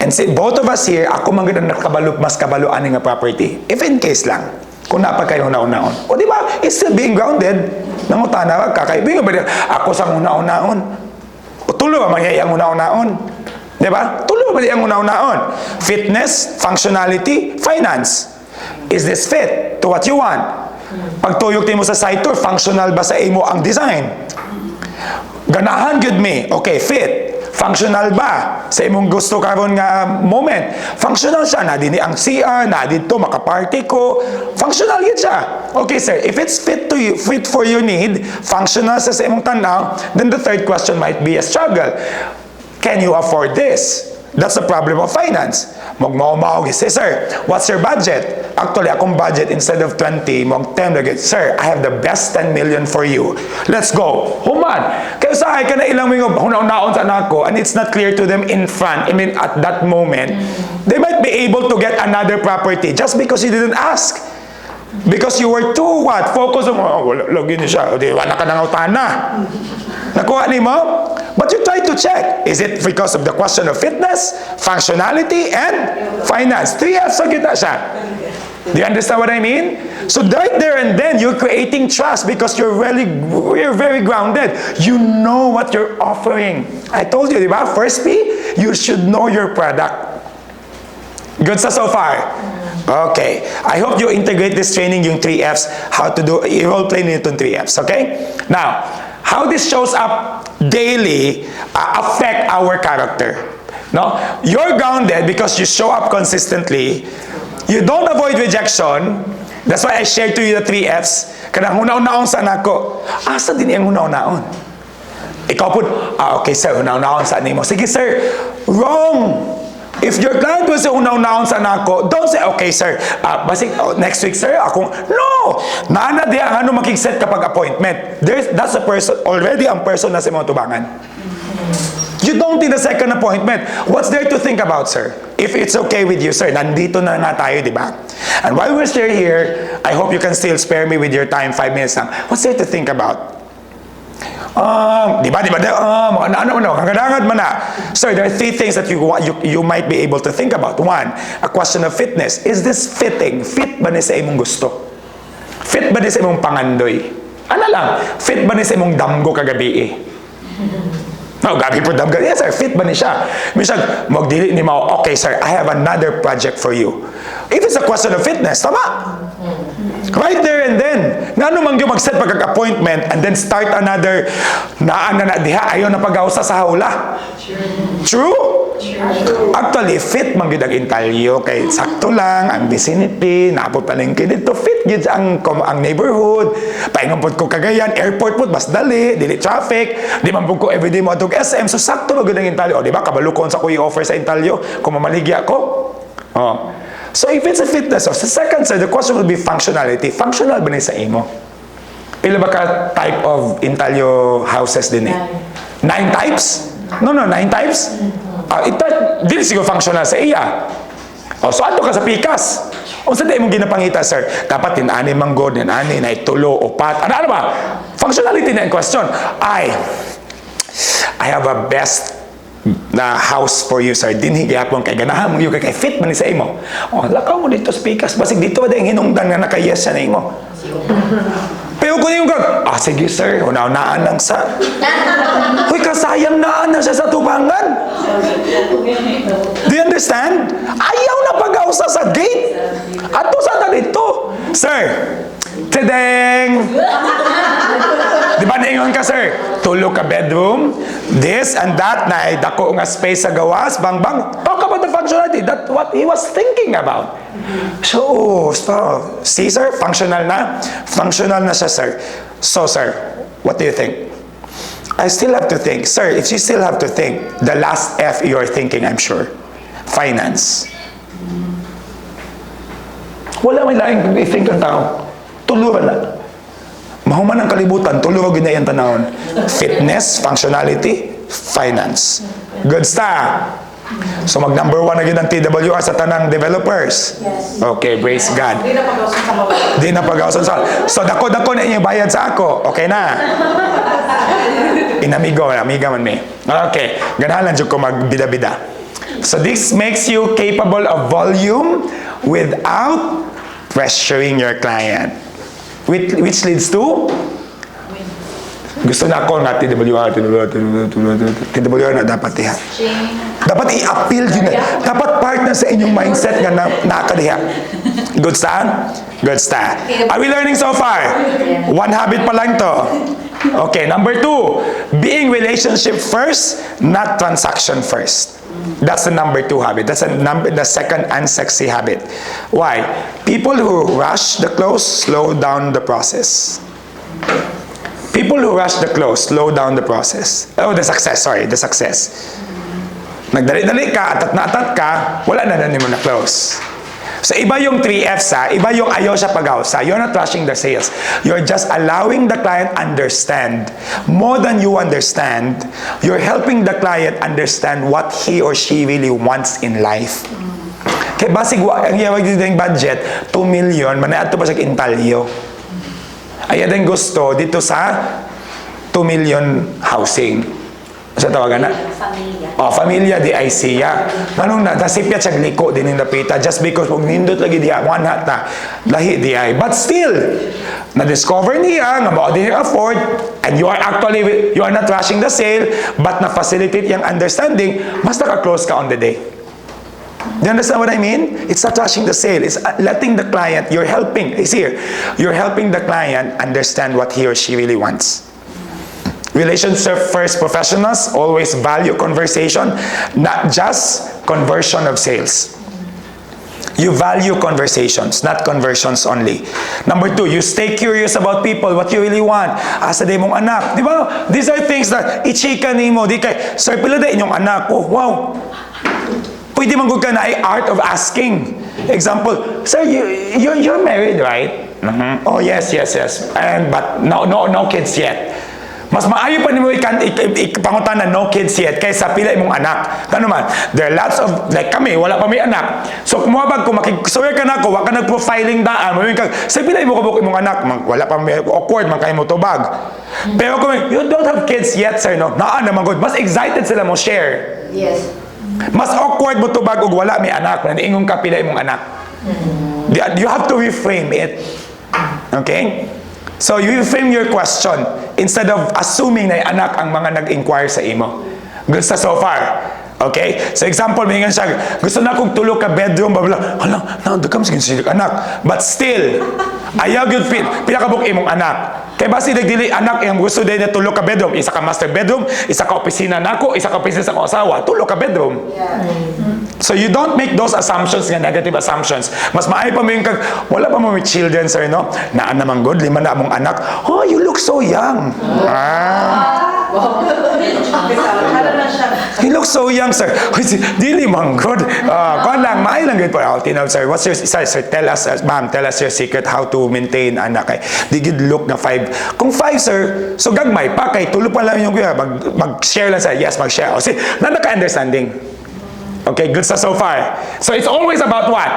Speaker 2: And say, both of us here, ako man gid ang mas kabalo ani nga property. If in case lang, kung napag kayo una-unaon. O di ba, it's still being grounded. Nangutana ka, kakaibig ba ako sa una-unaon? O tulo ba mangyayang una-unaon? Di ba? Tulo ba mangyayang una-unaon? Fitness, functionality, finance. Is this fit to what you want? Pagtuyok mo sa site tour, functional ba sa imo ang design? Ganahan good me. Okay, fit. Functional ba sa imong gusto karon nga moment? Functional siya na dinhi ang CR na dito makaparty ko. Functional yun siya. Okay sir, if it's fit to you, fit for your need, functional sa imong tanaw, then the third question might be a struggle. Can you afford this? That's the problem of finance. Magmao-mao, say, sir, what's your budget? Actually, akong budget, instead of 20, mag 10 lagi. Sir, I have the best 10 million for you. Let's go. Human. Kaya sa akin na ilang mga hunaon sa anak ko, and it's not clear to them in front, I mean, at that moment, they might be able to get another property just because you didn't ask. Because you were too, focus on, login niya siya, di ba, nakanangautan na. Nakuha ni mo? But you try to check. Is it because of the question of fitness, functionality, and finance? 3 F's sa kita siya. Do you understand what I mean? So right there and then, you're creating trust because you're very grounded. You know what you're offering. I told you, di ba? First P, you should know your product. Good so far? Okay. I hope you integrate this training, yung 3 Fs, how to do, i-role play nito yung 3 Fs, okay? Now, how this shows up daily affect our character. No? You're grounded because you show up consistently. You don't avoid rejection. That's why I shared to you the 3 Fs. Kanang hunaw-naon sa nako. Asa din yung hunaw-naon? Ikaw po, okay sir, hunaw-naon sa nimo. Sige sir, wrong. If your client will say hunaw-naon sa nako, don't say, okay sir, basig, next week sir, akong, no! Naana di ang ano makikset kapag appointment. That's a person, already ang person na sa mga tubangan. You don't need a second appointment. What's there to think about, sir? If it's okay with you, sir, nandito na nga tayo, di ba? And while we're still here, I hope you can still spare me with your time, 5 minutes lang. What's there to think about? Hanggadangad man na. Sir, there are 3 things that you might be able to think about. 1, a question of fitness. Is this fitting? Fit ba ni sa imong gusto? Fit ba ni sa imong pangandoy? Ano lang? Fit ba ni sa imong damgo kagabi eh? No, gabi po damgo. Yes, sir. Fit ba ni siya? Minsan, magdili ni Mao, okay, sir, I have another project for you. If it's a question of fitness, tama? Right there and then. Nga naman yung mag-set pagkak-appointment and then start another naan na diha, ayaw na pag-ausa sa hawla. True? Actually, fit man gyud ang intalyo kay sakto lang ang vicinity, naabot pa lang dito, fit gyud ang neighborhood. Paingon pud ko Cagayan, airport pud mas dali, dili traffic, di man pud ko everyday mo atog SM, so sakto man gyud ang intalyo. O, di ba kabalukon sa ko i-offer sa intalyo kung mamaligya ko. Oh. So if it's a fitness, the second sir, the question will be functionality. Functional ba ni sa imo? Pila ba ka type of intalyo houses din eh? 9 types? No, 9 types? Dili siguro functional sa iya. O, so ato ka sa pikas. O, sa di mong ginapangita, sir, dapat tinani manggod, tinani na itulo, upat. Ano ba? Functionality na in question. I have a best na house for you, sir. Dinhi gyapon kay ganahan mo yung kay fit man ni sa imo. O, lakaw mo dito sa pikas. Basig dito ba yung hinungdan nga nakayes na imo? Pero kung yung sige sir, unaw-naan lang sa... Uy, kasayang naan na siya sa tubangan. Do you understand? Ayaw na pag-ausa sa gate. Ato sa dito. Sir, tadeng! Di ba naingon ka, sir? Tulog ka bedroom, this and that, na dako nga space sa gawas, bang. Talk about the functionality. That's what he was thinking about. So, see, sir, functional na. Functional na siya, sir. So, sir, what do you think? I still have to think. Sir, if you still have to think, the last F you're thinking, I'm sure. Finance. Wala may laing i-think ang tao. Tuluran na. Mahuman ang kalibutan, tuluran gina yung tanawon. Fitness, functionality, finance. Good stuff. So mag number 1 na yun ang TWR sa tanang developers.
Speaker 3: Yes.
Speaker 2: Okay, praise God.
Speaker 3: Hindi na pag-ausan sa mababa.
Speaker 2: Di na pag-ausan sa... So dako-dako na inyong bayad sa ako. Okay na. Inamigo, amiga man me. Okay, ganahan lang dyan ko magbida-bida. So this makes you capable of volume without pressuring your client. Which leads to? Gusto na ako nga TWR na dapat diha. Dapat i-appeal yun. Dapat part na sa inyong mindset nga nakakadiha. Good stuff? Good stuff. Are we learning so far? 1 habit pa lang to. Okay, number 2. Being relationship first, not transaction first. That's the number 2 habit. That's the second unsexy habit. Why? People who rush the close slow down the process. People who rush the close slow down the process. Oh, the success. Sorry, the success. Nagdali-dali ka, atat na atat ka, wala na mo na close. So, iba yung 3Fs iba yung ayaw siya pag-ausa. You're not rushing the sales. You're just allowing the client understand. More than you understand, you're helping the client understand what he or she really wants in life. Kaya basig, ang iyawag dito yung budget, 2 million, manaat to pa siya intalyo. Ayan ang gusto dito sa 2 million housing. Sa tawagan na?
Speaker 1: Familia.
Speaker 2: Familia di ay siya. Manong na, tasipya siyang liko din yung napita just because kung nindot lagi diya, one hata, lahi di ay. But still, na-discover niya, nga mo din afford, and you are not rushing the sale, but na-facilitate yung understanding, mas naka-close ka on the day. Do you understand what I mean? It's not rushing the sale. It's letting the client, you're helping the client understand what he or she really wants. Relationship first professionals always value conversation, not just conversion of sales. You value conversations, not conversions only. Number 2, you stay curious about people, what you really want. Asa day mong anak. Di ba? These are things that i-chika nimo. Di kay, sir, pila day inyong anak. Oh, wow. Pwede manggod ka na ay art of asking. Example, sir, you're married, right? Oh, yes. But no kids yet. Mas maayo pa nimo ipangutan na no kids yet kaysa pila imong anak. Kano man, there are lots of, like kami, wala pa may anak. So kumuhabag ko, makikisuya ka na ako, wala ka nag-profiling daan, mawin ka, sa pila imong anak, wala pa may awkward, man kayo mo tubag. Pero kung you don't have kids yet, sir, no? Naan naman good, mas excited sila mo share.
Speaker 3: Yes.
Speaker 2: Mas awkward mo tubag ug wala may anak, naningong ka pila imong anak. You have to reframe it. Okay? So you reframe your question instead of assuming na anak ang mga nag-inquire sa imo. Good sa so far. Okay? So example, may nga siya, gusto na akong tulog ka bedroom, babala, hala, dagam sige siya anak. But still, ayaw yun pila ka buk imong anak. Kaya basi nagdili anak yung gusto din na tulog ka bedroom. Isa ka master bedroom, isa ka opisina nako, isa ka opisina sa asawa, tulog ka bedroom.
Speaker 3: Yeah.
Speaker 2: So you don't make those assumptions nga negative assumptions. Mas maayo pa mo yung wala pa mo may children, sir, no? Naan naman good, 5 na among anak. Oh, you look so young. You look so young, sir. Dili man good. Kuan lang, maayo lang good po. Tinaw, sir, what's your, sir, tell us, ma'am, tell us your secret how to maintain anak. Di good look na 5. Kung 5, sir, so gagmay pa, kay tulo pa lang yung kuya, mag-share lang, sir. Yes, mag-share. O, see, naka-understanding. Okay, good so far. So it's always about what?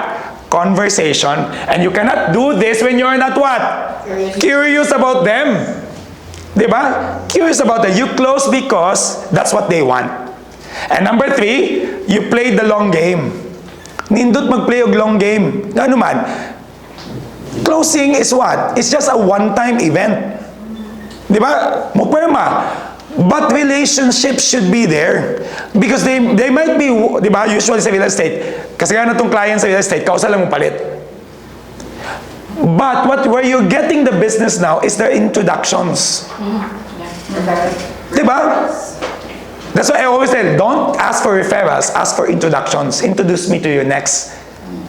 Speaker 2: Conversation. And you cannot do this when you're not what? Curious about them. Diba? Curious about them. You close because that's what they want. And number 3, you play the long game. Nindot mag-play og long game. Ano man? Closing is what? It's just a one-time event. Diba? Mupirma. But relationships should be there. Because they might be, di ba, usually sa real estate, kasi nga na itong client sa real estate, kausa lang mo palit. But where you're getting the business now is their introductions. Di ba? That's why I always say, don't ask for referrals, ask for introductions. Introduce me to your next,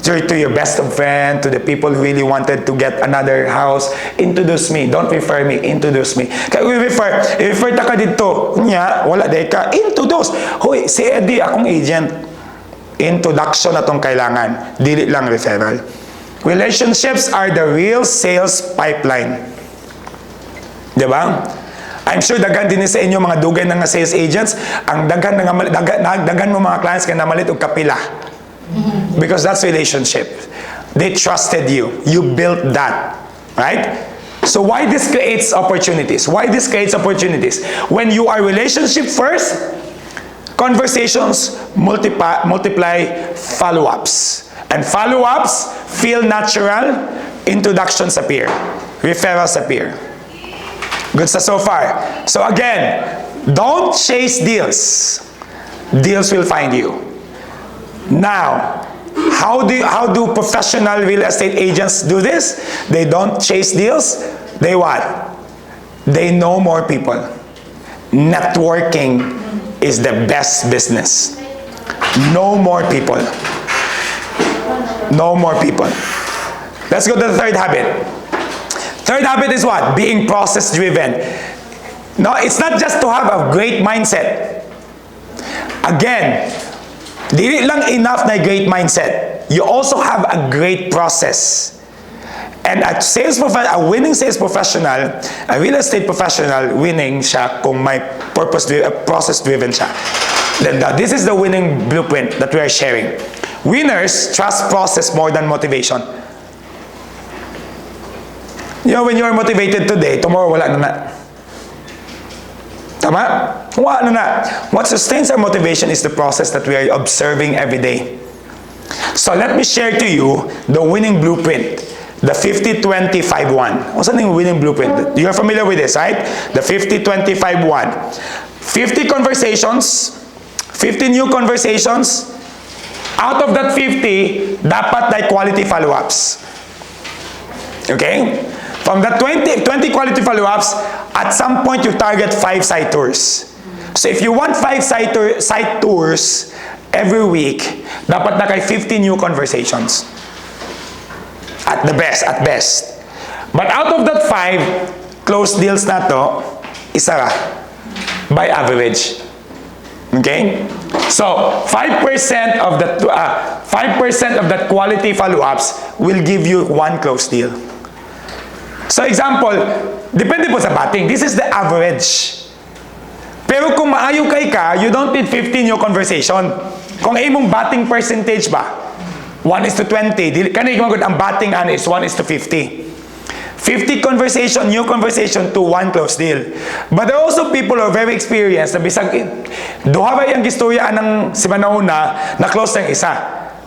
Speaker 2: to your best of friend, to the people who really wanted to get another house. Introduce me. Don't refer me. Introduce me. Kaya i-refer ta ka dito. Nya, wala day ka. Introduce. Hoy, si Eddie, akong agent. Introduction na tong kailangan. Dili lang referral. Relationships are the real sales pipeline. Diba? I'm sure daghan din sa inyo mga dugay na nga sales agents, ang daghan mo mga clients kaya namalit og kapila. Because that's relationship. They trusted you. You built that. Right? So why this creates opportunities? Why this creates opportunities? When you are relationship first, conversations multiply follow-ups. And follow-ups feel natural, introductions appear, referrals appear. Good so far. So again, don't chase deals. Deals will find you. Now, how do professional real estate agents do this? They don't chase deals. They what? They know more people. Networking is the best business. Know more people. Know more people. Let's go to the third habit. Third habit is what? Being process-driven. No, it's not just to have a great mindset. Again, dili lang enough na great mindset. You also have a great process. And a winning sales professional, a real estate professional, winning siya kung may process-driven siya. Then this is the winning blueprint that we are sharing. Winners trust process more than motivation. You know, when you are motivated today, tomorrow wala na. Tama? What sustains our motivation is the process that we are observing every day. So let me share to you the winning blueprint. The 50-20-5-1. What's the winning blueprint? You're familiar with this, right? The 50-20-5-1. 50 conversations, 50 new conversations. Out of that 50, dapat na quality follow-ups. Okay? From the 20 quality follow-ups, at some point you target 5 site tours. So if you want 5 site tours every week, dapat na kay 50 new conversations. At the best, at best. But out of that 5, closed deals na to, isa ra. By average. Okay? So, 5% of that quality follow-ups will give you 1 closed deal. So, example, depende po sa batting. This is the average. Pero kung maayo kay ka, you don't need 15 new conversation. Kung imong batting percentage ba, 1:20. Kanina ang batting is 1:50. 50 conversation, new conversation to 1 close deal. But there are also people who are very experienced na bisag duha ba yung istorya ng si Manauna na close ng isa.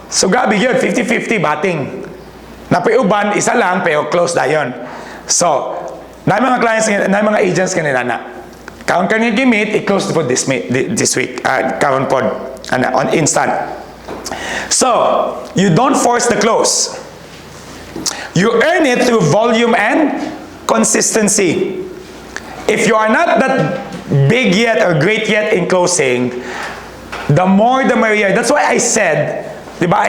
Speaker 2: So gabi yun, 50-50 batting. Napaiuban, isa lang, pero close na yun. So, na mga clients, na mga agents kanina na. Karon kanina gimit, i-close po this week. Karon po, on instant. So, you don't force the close. You earn it through volume and consistency. If you are not that big yet or great yet in closing, the more the merrier. That's why I said, diba?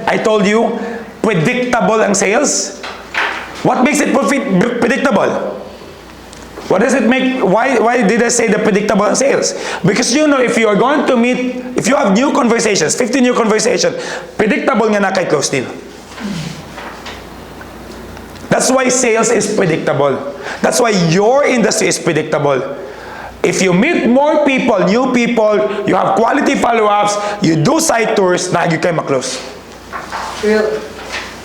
Speaker 2: I told you, predictable ang sales. What makes it predictable? What does it make? Why did I say the predictable sales? Because you know, if you are going to meet, if you have new conversations, 50 new conversations, predictable nga na kay close deal. That's why sales is predictable. That's why your industry is predictable. If you meet more people, new people, you have quality follow-ups, you do site tours, na you can ma-close.
Speaker 3: True.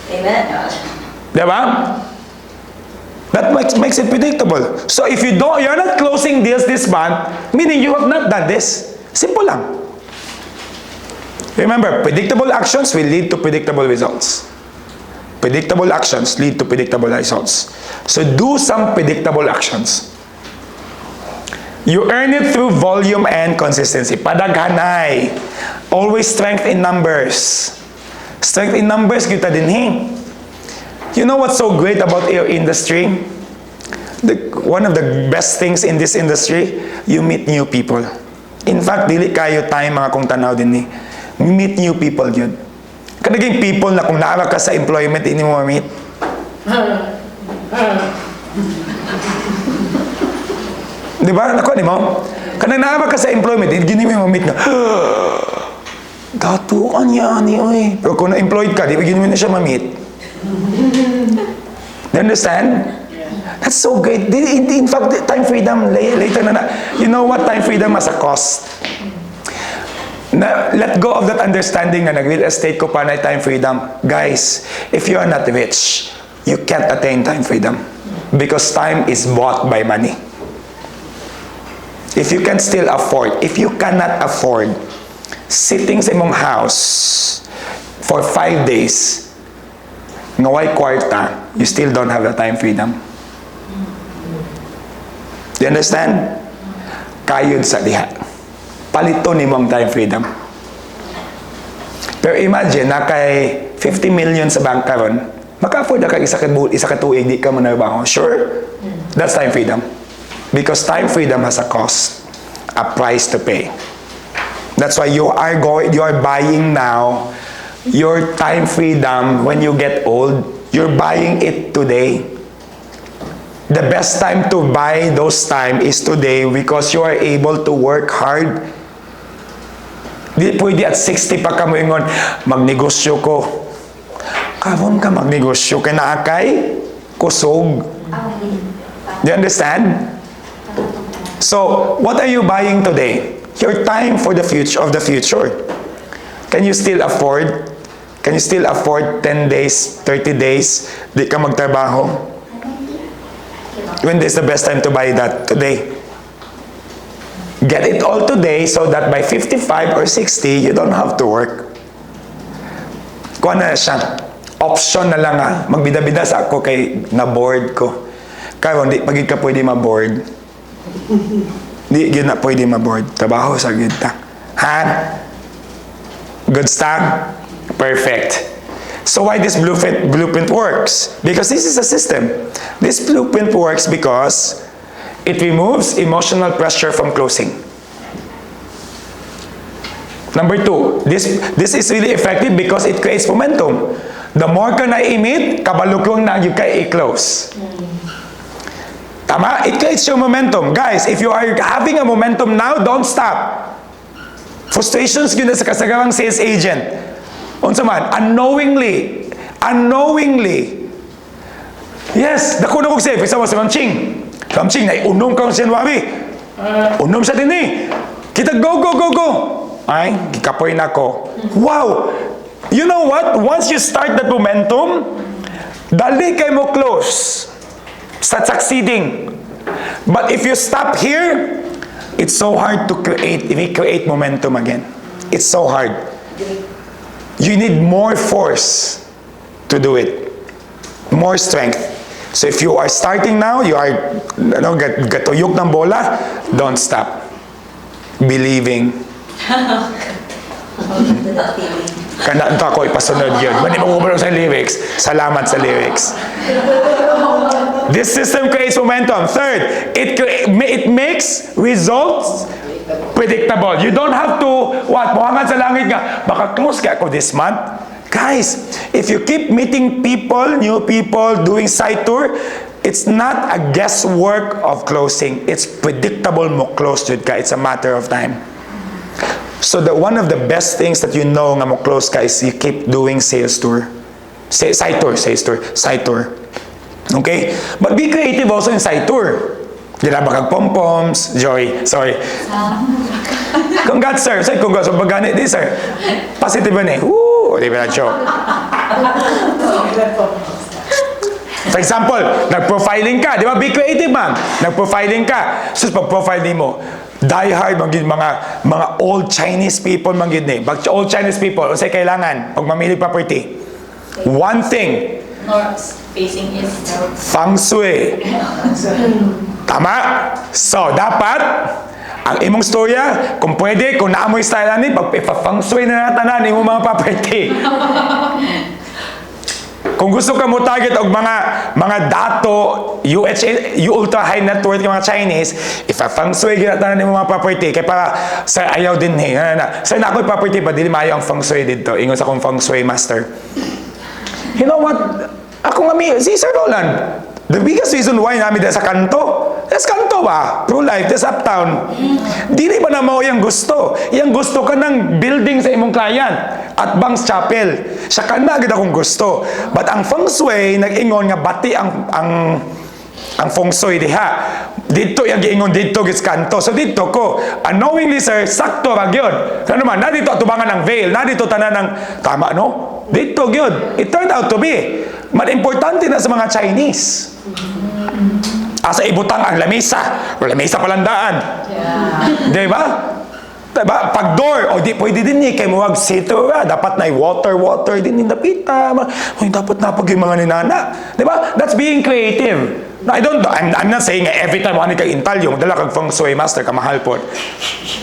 Speaker 3: Amen.
Speaker 2: Diba? That makes it predictable. So if you're not closing deals this month, meaning you have not done this. Simple lang. Remember, predictable actions will lead to predictable results. Predictable actions lead to predictable results. So do some predictable actions. You earn it through volume and consistency. Padaghanay. Always strength in numbers. Strength in numbers, kita din You know what's so great about your industry? One of the best things in this industry, you meet new people. In fact, dili kayo tayo mga kung tanaw din You meet new people yun. Kanaging people na kung naara ka sa employment, hindi mo ma-meet. Diba? Nakuha ni mo? Kanang naara ka sa employment, hindi mo ma-meet na, datuan niya, oy. Pero kung na-employed ka, di ba gini mo na siya ma-meet? You understand? That's so great. In fact, time freedom, later na. You know what? Time freedom has a cost. Let go of that understanding na nag-real estate ko pa na time freedom. Guys, if you are not rich, you can't attain time freedom. Because time is bought by money. If you can still afford, if you cannot afford sitting sa imong house for 5 days, ngaway kwarta, you still don't have the time freedom. Do you understand? Kayod sa diha. Palito ni mong time freedom. Pero imagine, na kay 50 million sa bank karon, maka-afford na kag isa ka tuig, di ka mo nabaho. Sure? That's time freedom. Because time freedom has a cost, a price to pay. That's why you are buying now your time freedom when you get old. You're buying it today. The best time to buy those time is today because you are able to work hard. Di pwede at 60 pa ka mo ingon, magnegosyo ko. Karon ka magnegosyo kay naa kay kusog. Do you understand? So, what are you buying today? Your time for the future of the future. Can you still afford? Can you still afford 10 days, 30 days, di ka magtrabaho? When is the best time to buy that? Today. Get it all today so that by 55 or 60, you don't have to work. Kuha na siya. Option na lang Magbida-bida sa ako kay na-board ko. Kaya hindi pagid ka pwede ma-board. Di yun na pwede ma-board. Trabaho sa gita. Ha? Good stuff? Perfect. So why this blueprint works? Because this is a system. This blueprint works because it removes emotional pressure from closing. Number 2, this is really effective because it creates momentum. The more ka na-emit, kabalukong na yung ka i-close. Tama? It creates your momentum. Guys, if you are having a momentum now, don't stop. Frustrations yun na sa kasagarang sales agent. Unsa man, unknowingly. Yes, dako na kong save. Isa mo si Ma'am Ching, na unom kang January. Unom siya din Kita go. Ay, kikapoy na ko. Wow! You know what? Once you start that momentum, dali kay mo close sa succeeding. But if you stop here, it's so hard to recreate momentum again. It's so hard. You need more force to do it. More strength. So if you are starting now, you are gatuyok ng bola, don't stop. Believing. Kana ito ako ipasunod yun. Mani mag-uubalo sa lyrics. Salamat sa lyrics. This system creates momentum. Third, it makes results predictable. You don't have to, buhangan sa langit nga, baka close ka ako this month. Guys, if you keep meeting people, new people, doing site tour, it's not a guesswork of closing. It's predictable mo close to it ka. It's a matter of time. So one of the best things that you know nga mo close ka is you keep doing sales tour. Site tour. Okay? But be creative also in site tour. Dila ba kag pom-poms? Joy. Sorry. Congrats, sir. Say congrats. So, bagani di, sir. Positive ba ni? Woo! Di ba na joke? For example, nag-profiling ka. Di ba? Be creative, ma'am. Nag-profiling ka. So, pag-profile mo, die-hard, mga old Chinese people, old Chinese people, o say kailangan, pag mamili property, one thing,
Speaker 3: North facing east.
Speaker 2: feng shui. Tama? So, dapat, ang imong storya, kung pwede, kung naamoy style ni, pag-feng shui na natanan, imong mga property. Kung gusto ka mo target og mga dato, ultra high net worth mga Chinese, if a feng shui ginatanan ni mga property, kay para sa ayaw din Sir, na ako'y property ba, dili maayo ang feng shui dito. Ingon sa akong feng shui master. You know what? Ako nga si Sir Roland, the biggest reason why namin dahil sa kanto, that's kanto ba? Pro-life, that's uptown. Dili ba na mo yung gusto? Yung gusto ka ng building sa imong client at Banks Chapel. Siya ka na agad akong gusto. But ang feng shui, nag-ingon nga bati ang feng shui diha. Dito yung giingon dito gis kanto. So dito ko, unknowingly sir, sakto ra gyud. Ano naman, na dito atubangan ng veil, na dito tanan ng tama no? Dito gyud. It turned out to be. But importante na sa mga Chinese. Asa ibutang ang lamesa. O lamesa palandaan. Yeah. Diba? Diba? Pag door, di pwede din kay muwag sito. Dapat na water din napita. Dapat na pag yung mga ninana. Diba? That's being creative. I'm not saying every time wani kag intal yung dala kag feng shui master ka mahal po.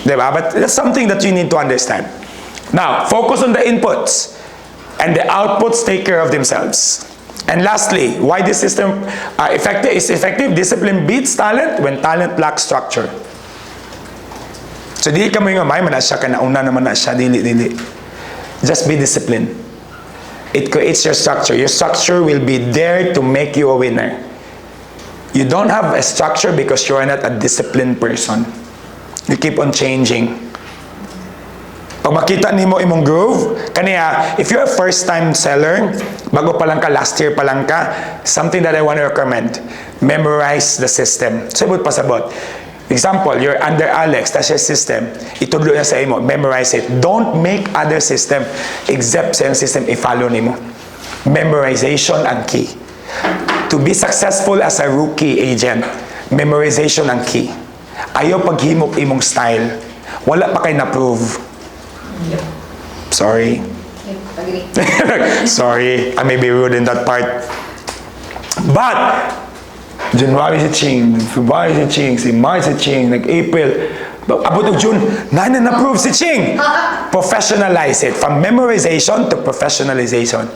Speaker 2: Diba? But that's something that you need to understand. Now, focus on the inputs. And the outputs take care of themselves. And lastly, why this system is effective? Discipline beats talent when talent lacks structure. So, di ka mo yung may manasya ka na una naman na siya, dili. Just be disciplined. It creates your structure. Your structure will be there to make you a winner. You don't have a structure because you are not a disciplined person. You keep on changing. Pag makita nimo imong groove, kaniya, if you're a first-time seller, bago pa lang ka, last year pa lang ka, something that I want to recommend, memorize the system. Sabot pa sabot. Example, you're under Alex, that's your system. Itudlo na sa imo, memorize it. Don't make other system except sa yung system i-follow nimo. Memorization ang key. To be successful as a rookie agent, memorization ang key. Ayaw paghimok imong style. Wala pa kay na-prove. Sorry.
Speaker 3: Agree.
Speaker 2: Sorry, I may be rude in that part. But, January si Ching, February si Ching, si March si Ching, nag-April, abot ng June, na-approve si Ching. Professionalize it. From memorization to professionalization.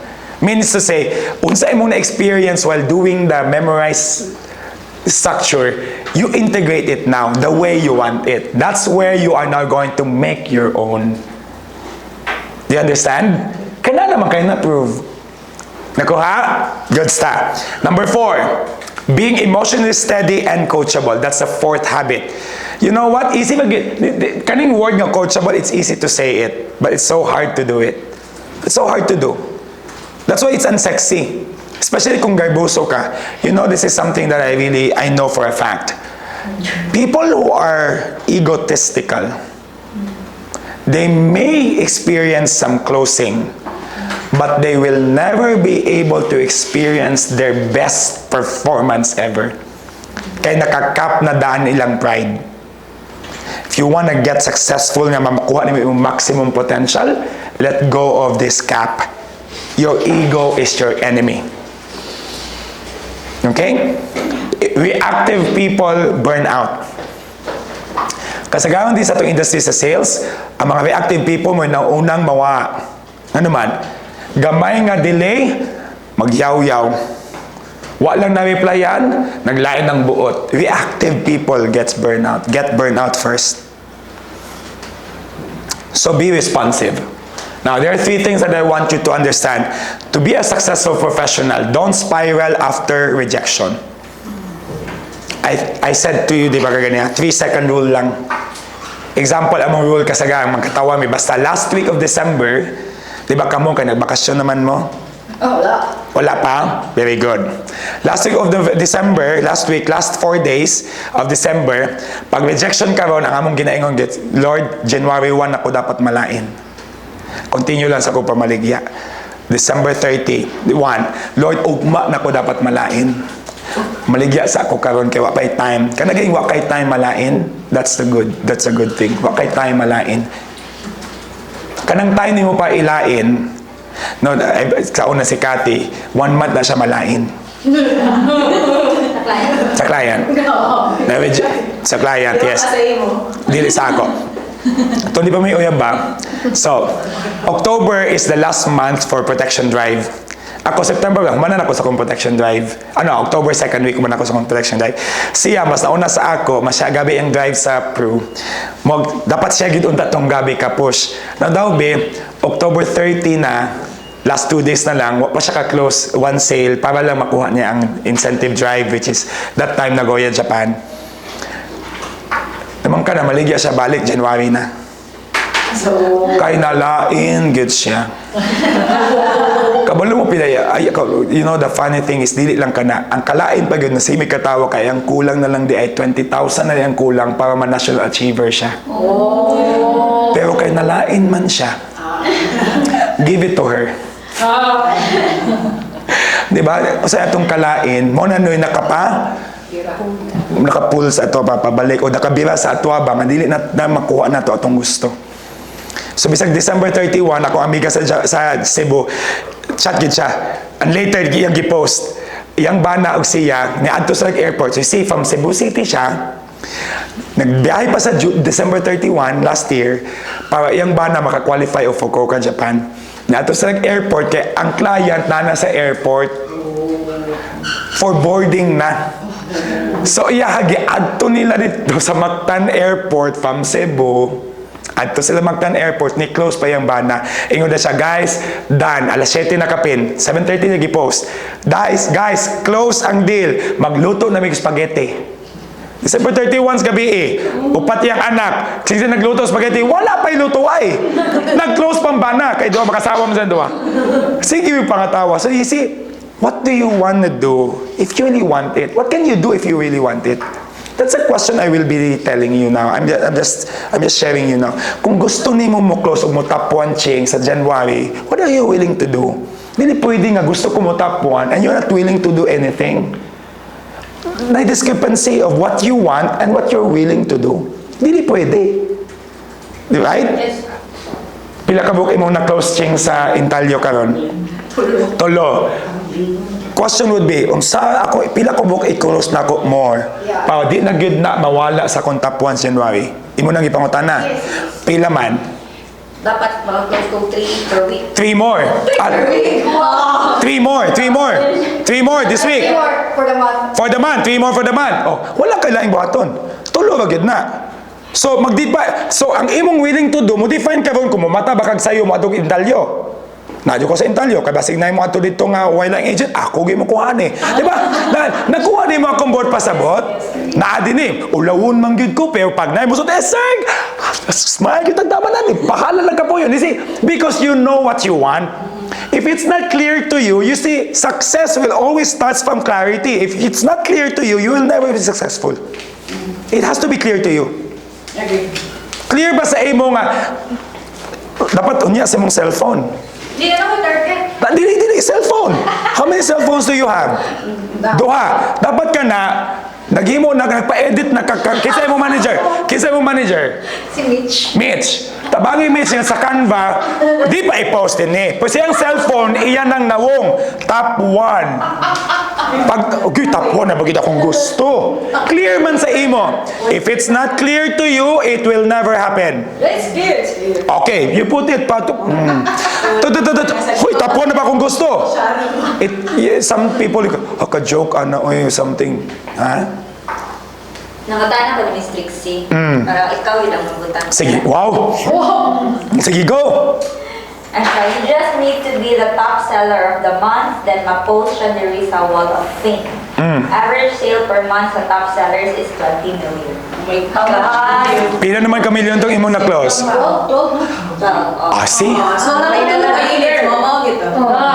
Speaker 2: Means to say, unsa imong na-experience while doing the memorized structure, you integrate it now the way you want it. That's where you are now going to make your own. Do you understand? Kaya naman kayo na-approve. Nakuha? Good stuff. Number 4, being emotionally steady and coachable. That's the 4th habit. You know what? Easy kaning word nga coachable, it's easy to say it, but it's so hard to do it. It's so hard to do. That's why it's unsexy. Especially kung garboso ka. You know, this is something that I know for a fact. People who are egotistical, they may experience some closing, but they will never be able to experience their best performance ever. Kaya nakakap na daan ilang pride. If you want to get successful nga makuha nimo yung maximum potential, let go of this cap. Your ego is your enemy. Okay? Reactive people burn out. Kasagaran din sa itong industry sa sales, ang mga reactive people mo na unang mawa. Ano man? Gamay nga delay, magyaw-yaw. Walang na-replyan, naglain ng buot. Reactive people get burned out first. So be responsive. Now, there are 3 things that I want you to understand. To be a successful professional, don't spiral after rejection. I said to you, di ba kaganya, 3-second rule lang. Example, among rule kasagang, magkatawa mi. Basta last week of December, di ba kamo, kay nagbakasyon naman mo?
Speaker 3: Oh, wala.
Speaker 2: Wala pa? Very good. Last week of December, last 4 days of December, pag rejection ka ron, ang among ginaingon, Lord, January 1 ako dapat malain. Continue lang sa ko pamaligya. December 31, Lord, ugma na ko dapat malain. Maligya sa ako karon kay wa kay time. Kanagay wa kay time malain, that's a good thing. Wa kay time malain. Kanang time nimo pa ilain. No, kauna si Cathy, 1 month na siya malain. Sa client. Sa client, yes. Dili sa ako. Ito, di ba may uyab ba? So, October is the last month for protection drive. Ako, September lang, manan ako sa akong protection drive. October 2nd week, manan ako sa akong protection drive. Siya, mas nauna sa ako, mas siya gabi ang drive sa Peru. Dapat siya gidunta tong gabi ka push. Na daw, October 30 na, last 2 days na lang, pa siya ka-close, 1 sale, para lang makuha niya ang incentive drive, which is that time Nagoya, Japan. Naman ka na, maligya siya balik, January na.
Speaker 3: So,
Speaker 2: kay nalain, good siya. Kabalo mo pilaya, you know, the funny thing is, dili lang ka na, ang kalain pag yun, nasimik katawa kay ang kulang na lang di ay 20,000 na ang kulang para ma-national achiever siya.
Speaker 3: oh.
Speaker 2: Pero kay nalain man siya. Give it to her. Diba? O sa atong kalain, mo na noy nakapa, nakapull sa ato pabalik o nakabira sa ato ba nga dili na makuha na to atong gusto. So bisag December 31 ako amiga sa Cebu, chat gid siya. And later iyang gi-post iyang bana og siya ni adto sa airport. So you see, from Cebu City siya nagbiyahe pa sa December 31 last year para iyang bana maka-qualify of Fukuoka, Japan. Nato sa airport kay ang client na sa airport for boarding na. So iya gi-adto nila dito sa Mactan Airport from Cebu. Adto sila Mactan Airport, ni close pa yung bana. Ingon na siya, guys, done. Alas 7 na kapin. 7:30 na gi-post. Guys, close ang deal. Magluto na may spaghetti. December 31's gabi upat yung anak. Sige nagluto spaghetti, wala pa iluto ay. Nag-close pang bana. Kaya doon makasawa mo sa doon. Sige yung pangatawa. So you see, what do you want to do if you really want it? What can you do if you really want it? That's a question I will be telling you now. I'm just sharing you now. Kung gusto nimo mo close o mo top 1 ching sa January, what are you willing to do? Dili pwede nga gusto ko mo top 1 and you're not willing to do anything. na discrepancy of what you want and what you're willing to do. Dili pwede. Di ba? Right?
Speaker 3: Yes.
Speaker 2: Pila ka book imong na-close ching sa Intalyo karon? Tulo. Question would be, sa ako, pila ko book i-close na ako more?
Speaker 3: Yeah.
Speaker 2: Pa, di na good na mawala sa kong top 1 January. Imo nang ipangutana.
Speaker 3: Yes.
Speaker 2: Pila man?
Speaker 3: Dapat mga close to 3 per week.
Speaker 2: 3 more.
Speaker 3: Wow.
Speaker 2: 3 more. 3 more. 3 more this week.
Speaker 3: 3 more for the month.
Speaker 2: For the month. 3 more for the month. Oh, wala kailangang buhaton. Tulo ra gid na. So ang imong willing to do, mo define karon kung mata bakag sayo mo atong Intalyo. Nadyo ko sa Intalyo, kay basig na mo ato dito nga wireline agent, ako gyud mo kuha ni. Di ba? Nakuha ni mo akong board pasabot. Naa din ni, ulawon man gyud ko pero pag nay mo sa sir, smile gyud tama na ni. Bahala lang ka po yun. You see, because you know what you want. If it's not clear to you, you see, success will always start from clarity. If it's not clear to you, you will never be successful. It has to be clear to you.
Speaker 3: Agree.
Speaker 2: Clear ba sa imo nga dapat unya sa imong cellphone?
Speaker 3: Di na ako target.
Speaker 2: Dili cellphone. How many cell phones do you have? Duha. Dapat ka na naghimo nagpa-edit na kinsa imong manager? Kinsa imong manager?
Speaker 3: Si Mitch.
Speaker 2: Mitch. Tabangi Mitch nga sa Canva, di pa i-post din eh. Pero siyang cellphone, iyan ang nawong. Top 1. Okay, top 1 na bagid akong gusto. Clear man sa imo. If it's not clear to you, it will never happen.
Speaker 3: It's clear. It's clear.
Speaker 2: Okay, you put it pa to. Hoy, top 1 na ba akong gusto? Some people, joke ano, oy, something. Ha?
Speaker 1: Nangatana ko ni Strict C. Para ikaw ilang mabutan.
Speaker 2: Sige, wow. Sige, go.
Speaker 1: You just need to be the top seller of the month, then ma-post siya ni sa Wall of Fame. Average sale per month sa top sellers is 20 million. Oh my God!
Speaker 2: Pila naman kamilyon tong imong na-close?
Speaker 3: 12.
Speaker 2: See?
Speaker 3: So, nakita mo gito.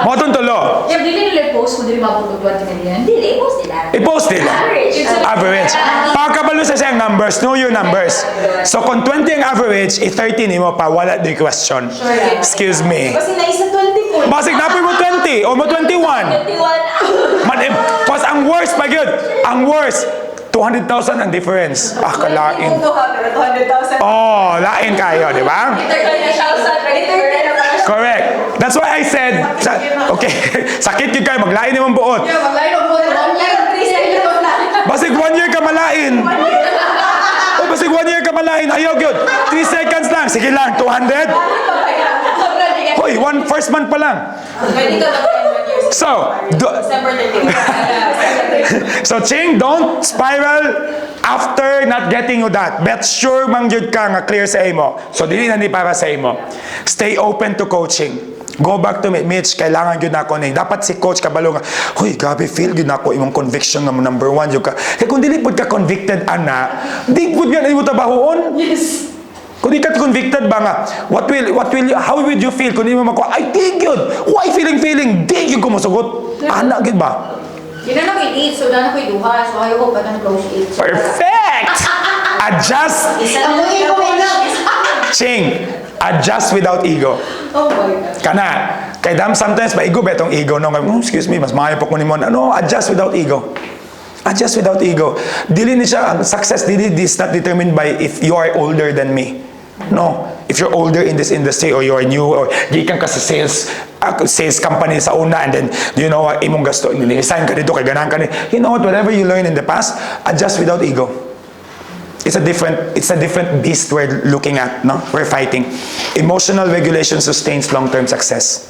Speaker 2: Mo tong tulo.
Speaker 3: Yung dili nila post, kung dili maputog 20 million.
Speaker 1: Dili, post nila.
Speaker 2: I-post nila.
Speaker 1: Average.
Speaker 2: Average. Pagkabalo sa siyang numbers, know your numbers. So kung 20 ang average, 30 nimo pa, wala di question. Excuse me.
Speaker 3: Kasi naisa 20 po.
Speaker 2: Basig napin mo 20 o mo 21.
Speaker 1: 21.
Speaker 2: Pas ang worst pa yun. Ang worst. 200,000 ang difference. Ah, kalain.
Speaker 3: 200,000.
Speaker 2: Oh, lain kayo, di ba?
Speaker 1: 30,000.
Speaker 2: Correct. That's why I said, okay, sakit yun kayo, maglain naman buot.
Speaker 3: Yeah, mag-line up mo. 1 year, 3 seconds na.
Speaker 2: Basig 1 year ka malain. O basig 1 year ka malain. Ayaw yun. 3 seconds lang. Sige lang, 200. Hoy, first month pa lang.
Speaker 3: Pwede ka na 1 year.
Speaker 2: So,
Speaker 3: December 31.
Speaker 2: so Ching, don't spiral after not getting you that. Bet sure mang jud ka nga clear sa imo. So dili na ni para sa imo. Stay open to coaching. Go back to Mitch, kailangan gyud nako ni. Dapat si coach kabalo nga, "Hoy, gabi feel gyud nako imong conviction nga number 1 jud ka." Kay kung dili pud ka convicted ana, di pud yan imo trabahoon.
Speaker 3: Yes.
Speaker 2: Kung di ka convicted ba nga, how would you feel kung di mo mako, "Ay, dig yun. Why feeling? Dig yun ko masugot." Ana gid ba?
Speaker 3: Yun na ko i-eat, so na ko i-duha. So ayaw ko pa ng close eat.
Speaker 2: Perfect! Adjust.
Speaker 3: Ang ego na.
Speaker 2: Ching, adjust without ego.
Speaker 3: Oh my God.
Speaker 2: Kana. Kay dam sometimes maigo betong ego no. Excuse me, mas maayo pa ko nimo. No, adjust without ego. Adjust without ego. Dili ni siya ang success is not determined by if you are older than me. No. If you're older in this industry or you're new or gikan ka sa sales company sa una and then you know imong gasto resign ka dito kay ganahan ka ni. You know what, whatever you learned in the past, adjust without ego. It's a different beast we're looking at, no? We're fighting. Emotional regulation sustains long-term success.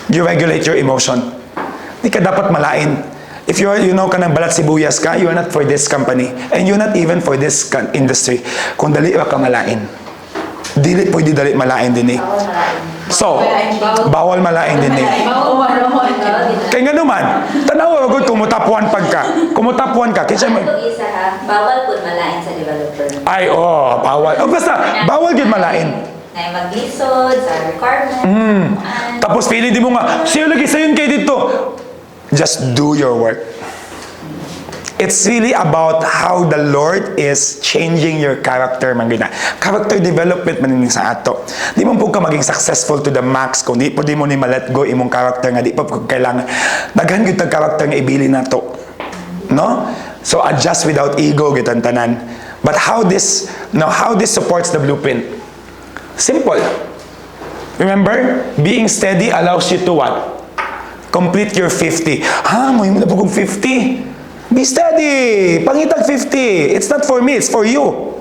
Speaker 2: You regulate your emotion. Di ka dapat malain. If you're, kanang balat sibuyas ka, you're not for this company. And you're not even for this industry. Kung dali ka malain. Dili pwede dali malain din eh. So, bawal malain din eh. Kaya nga naman, tanaw agad kung mutapuan pagka. Kung mutapuan ka, kinsa mo.
Speaker 1: Ito isa ha, bawal po malain sa developer.
Speaker 2: Ay, bawal. Basta, bawal yun malain.
Speaker 1: Na maglisod sa requirement.
Speaker 2: Tapos pili di mo nga, siya lagi sayon kayo dito. Just do your work. It's really about how the Lord is changing your character, man gina. Character development man sa ato. Di mo po ka maging successful to the max kung di mo ni ma-let go imong character nga di pa po kailangan. Daghan gyud tag character nga ibili nato. No? So adjust without ego, gitantanan. But how this supports the blueprint? Simple. Remember, being steady allows you to what? Complete your 50. Mo yung napagong 50. Be steady. Pangitag 50. It's not for me, it's for you.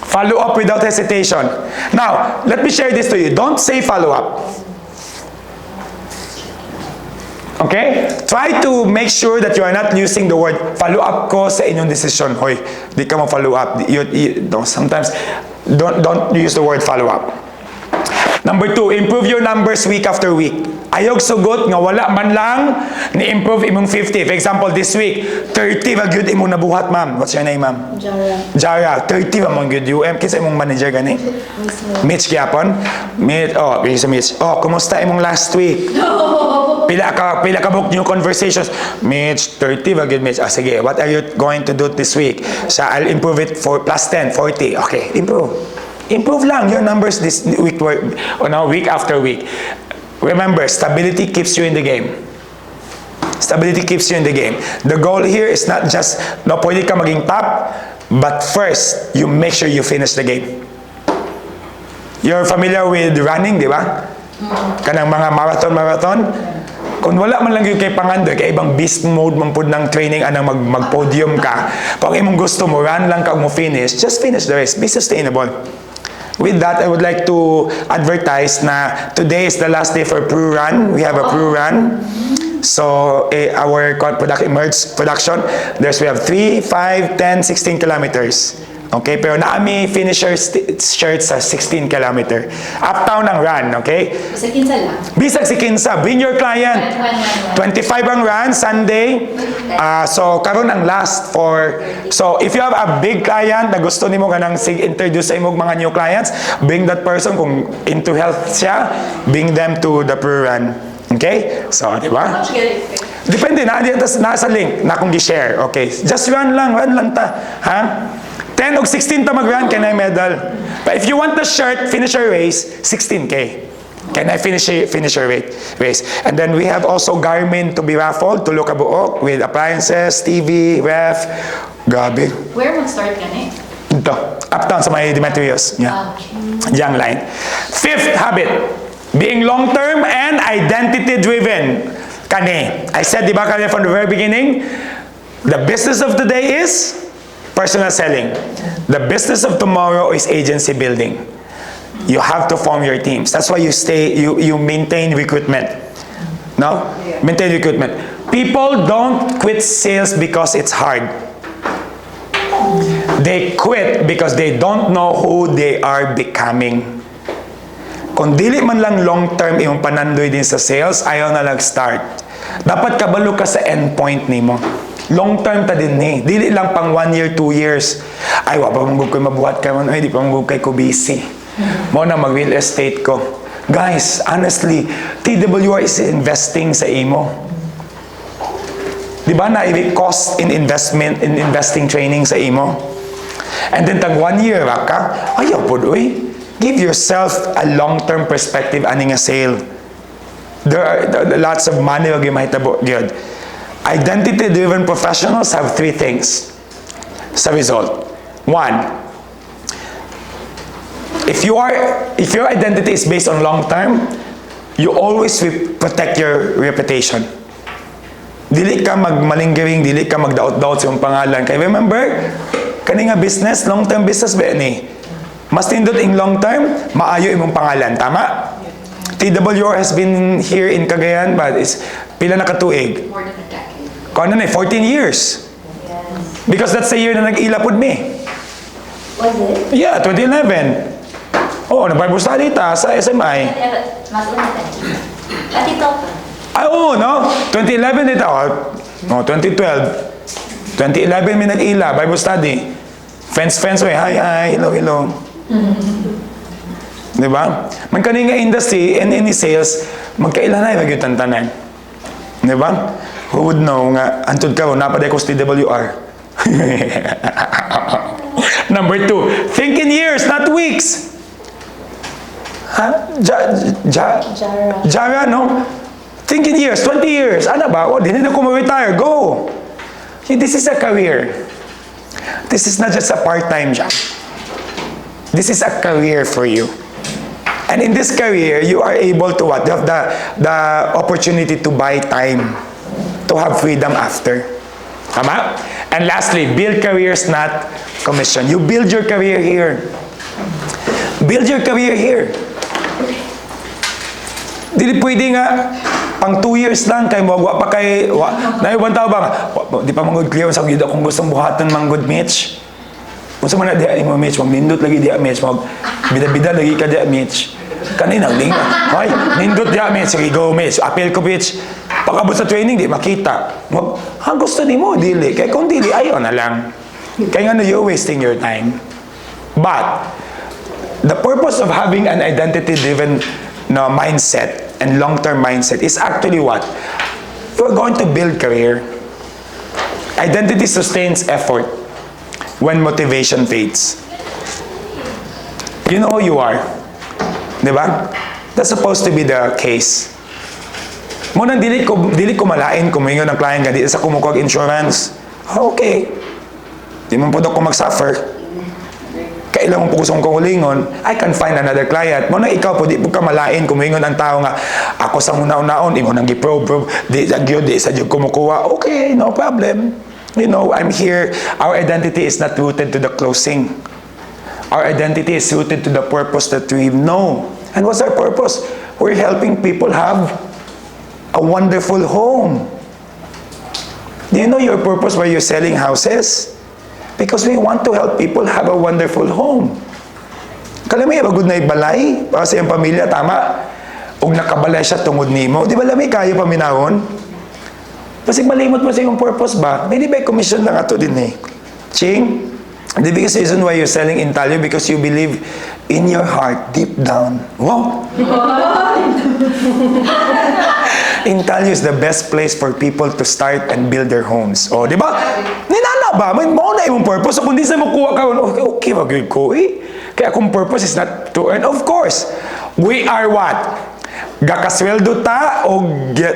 Speaker 2: Follow up without hesitation. Now, let me share this to you. Don't say follow up. Okay? Try to make sure that you are not using the word follow up ko sa inyong decision. Hoy, di ka mo follow up. Sometimes, don't use the word follow up. Number 2, improve your numbers week after week. Ayog sugot nga wala man lang ni-improve imong 50. For example, this week, 30 ba gyud imong nabuhat, ma'am? What's your name, ma'am? Jara. 30 ba mong gyud UM? Kinsa imong manager gani? Mitch gyapon? Mitch. Kumusta imong last week? Pila ka book new conversations? Mitch, 30 ba gyud, Mitch? Sige, what are you going to do this week? I'll improve it for plus 10, 40. Okay, improve. Improve lang your numbers this week, week after week. Remember, stability keeps you in the game. Stability keeps you in the game. The goal here is not just, pwede ka maging top, but first, you make sure you finish the game. You're familiar with running, di ba? Kanang mga marathon. Kung wala man lang yung kay pangandoy, kay ibang beast mode man po ng training, anang mag-podium ka, kung imong gusto mo, run lang ka mo finish, just finish the race. Be sustainable. With that, I would like to advertise na today is the last day for Pro Run. We have a Pro Run. So, our production, we have 3, 5, 10, 16 kilometers. Okay, pero naami finisher shirts sa 16 kilometer. Uptown ang run, okay?
Speaker 3: Bisag kinsa lang.
Speaker 2: Bisag si kinsa, bring your client. 25 ang run, Sunday. So, karon ang last for... So, if you have a big client na gusto nimo kanang introduce sa imong mga new clients, bring that person kung into health siya, bring them to the Pro Run. Okay? So, di ba? Depende na, nasa link na kung gi-share. Okay? Just run lang ta. Ha? 10 o 16 ta mag-run, can I medal? But if you want the shirt, finisher race, 16K. Can I finish your race? And then we have also Garmin to be raffled, to Lukabuok, with appliances, TV, ref. Grabe.
Speaker 3: Where mag-start ka na
Speaker 2: Ito. Uptown sa may Demetrius. Yeah. Young line. 5th habit. Being long-term and identity-driven. Kani. I said, di ba kani from the very beginning, the business of today is personal selling. The business of tomorrow is agency building. You have to form your teams. That's why you maintain recruitment. No? Maintain recruitment. People don't quit sales because it's hard. They quit because they don't know who they are becoming. Kung dili man lang long-term yung panandoy din sa sales, ayaw na start. Dapat kabalo ka sa endpoint nimo. Long-term ta din ni. Dili lang pang 1 year, 2 years. Ay, wa pa mong ko'y mabuhat ka man. Ay, di pa mong ko'y ko busy. Mo na mag-real estate ko. Guys, honestly, TWR is investing sa imo. Di ba na cost in investing training sa imo? And then tag 1 year ka, ayaw po doy. Give yourself a long-term perspective ani nga sale. There are lots of money wag mahitabo gyud. Identity-driven professionals have 3 things sa result. 1, if your identity is based on long-term, you always protect your reputation. Dili ka magmalingering, dili ka magdaot-daot sa iyong pangalan. Kaya remember, kani nga business, long-term business ba ni? Mas tindot in long-term, maayo imong pangalan. Tama? TWR has been here in Cagayan, but is pila na katuig?
Speaker 3: More than a decade.
Speaker 2: Kano na 14 years.
Speaker 1: Yes.
Speaker 2: Because that's the year na nag-ila pod me.
Speaker 1: Was it?
Speaker 2: Yeah, 2011. Oo, nag-Bible study ta sa SMI.
Speaker 1: Mas una ka. Pati to pa.
Speaker 2: Ay, oo, no? 2011 dito. No, 2012. 2011 may nag-ila, Bible study. Friends, wey. Hi, hello. Diba? Man kanina industry and any sales, magkailan na yung tantanan. Diba? Who would know nga, antod ka, napaday ko sa TWR. Number 2, think in years, not weeks. Ha? Jara, no? Think in years, 20 years. Ano ba? Oh, di na ko ma-retire. Go! This is a career. This is not just a part-time job. This is a career for you. And in this career, you are able to what? You have the opportunity to buy time, to have freedom after. Tama? And lastly, build careers, not commission. You build your career here. Build your career here. Dili pwede nga, pang 2 years lang, kay magwa pa kay, naibang tao ba nga, di pa manggod clear, sa gida kung gustong buhatan manggod Mitch. Kung sa man na diya mo Mitch, mag-nindot lagi diya Mitch, mag-bida-bida lagi ka diya Mitch. Kanina, ling hoy, nindot diya Mitch, sige go Mitch, appeal ko Mitch. Pagkabot sa training, di makita. Gusto ni mo, dili. Kaya kung dili, ayaw na lang. Kaya nga you're wasting your time. But, the purpose of having an identity-driven mindset and long-term mindset is actually what? You're going to build career. Identity sustains effort when motivation fades. You know who you are. Diba? That's supposed to be the case. Muna, dili ko malain kung may ng client ka, di sa kumukog insurance. Okay. Di man po daw ko mag-suffer. Kailangan po kusong kahulingon, I can find another client. Muna ikaw po, di po ka malain kung may ang tao nga, ako sa una-unaon, imo nang giprobe, di sa kumukuha. Okay, no problem. You know, I'm here. Our identity is not rooted to the closing. Our identity is rooted to the purpose that we know. And what's our purpose? We're helping people have a wonderful home. Do you know your purpose why you're selling houses? Because we want to help people have a wonderful home. Kalami, bagod na ibalay para sa iyong pamilya, tama? Ug nakabalay siya tungod nimo. Di ba lami kayo paminahon? Kasi malimot mo sa iyong purpose ba? May di ba commission lang ato din eh. Ching? The biggest reason why you're selling Intalio because you believe in your heart, deep down. Wow! Intalio is the best place for people to start and build their homes. O, di ba? Ninana ba? May na yung purpose. So, kung di sa makuha ka, okay, wag ko eh. Kaya kung purpose is not to earn, of course, we are what? Gakasweldo ta o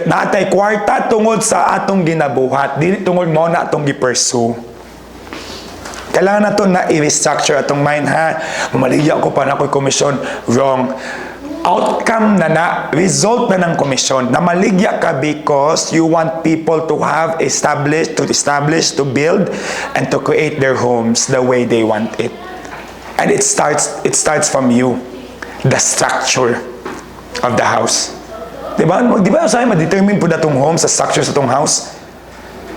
Speaker 2: natay kwarta tungod sa atong ginabuhat. Dili tungod mo na atong gipursue. Kailangan na ito na i-restructure atong mind, ha? Maligya ko pa na ako'y komisyon. Wrong. Outcome result na ng komisyon. Na maligya ka because you want people to have to build, and to create their homes the way they want it. And it starts from you. The structure of the house. Diba? Diba sa'yo, ma-determine po na itong home sa structure sa itong house?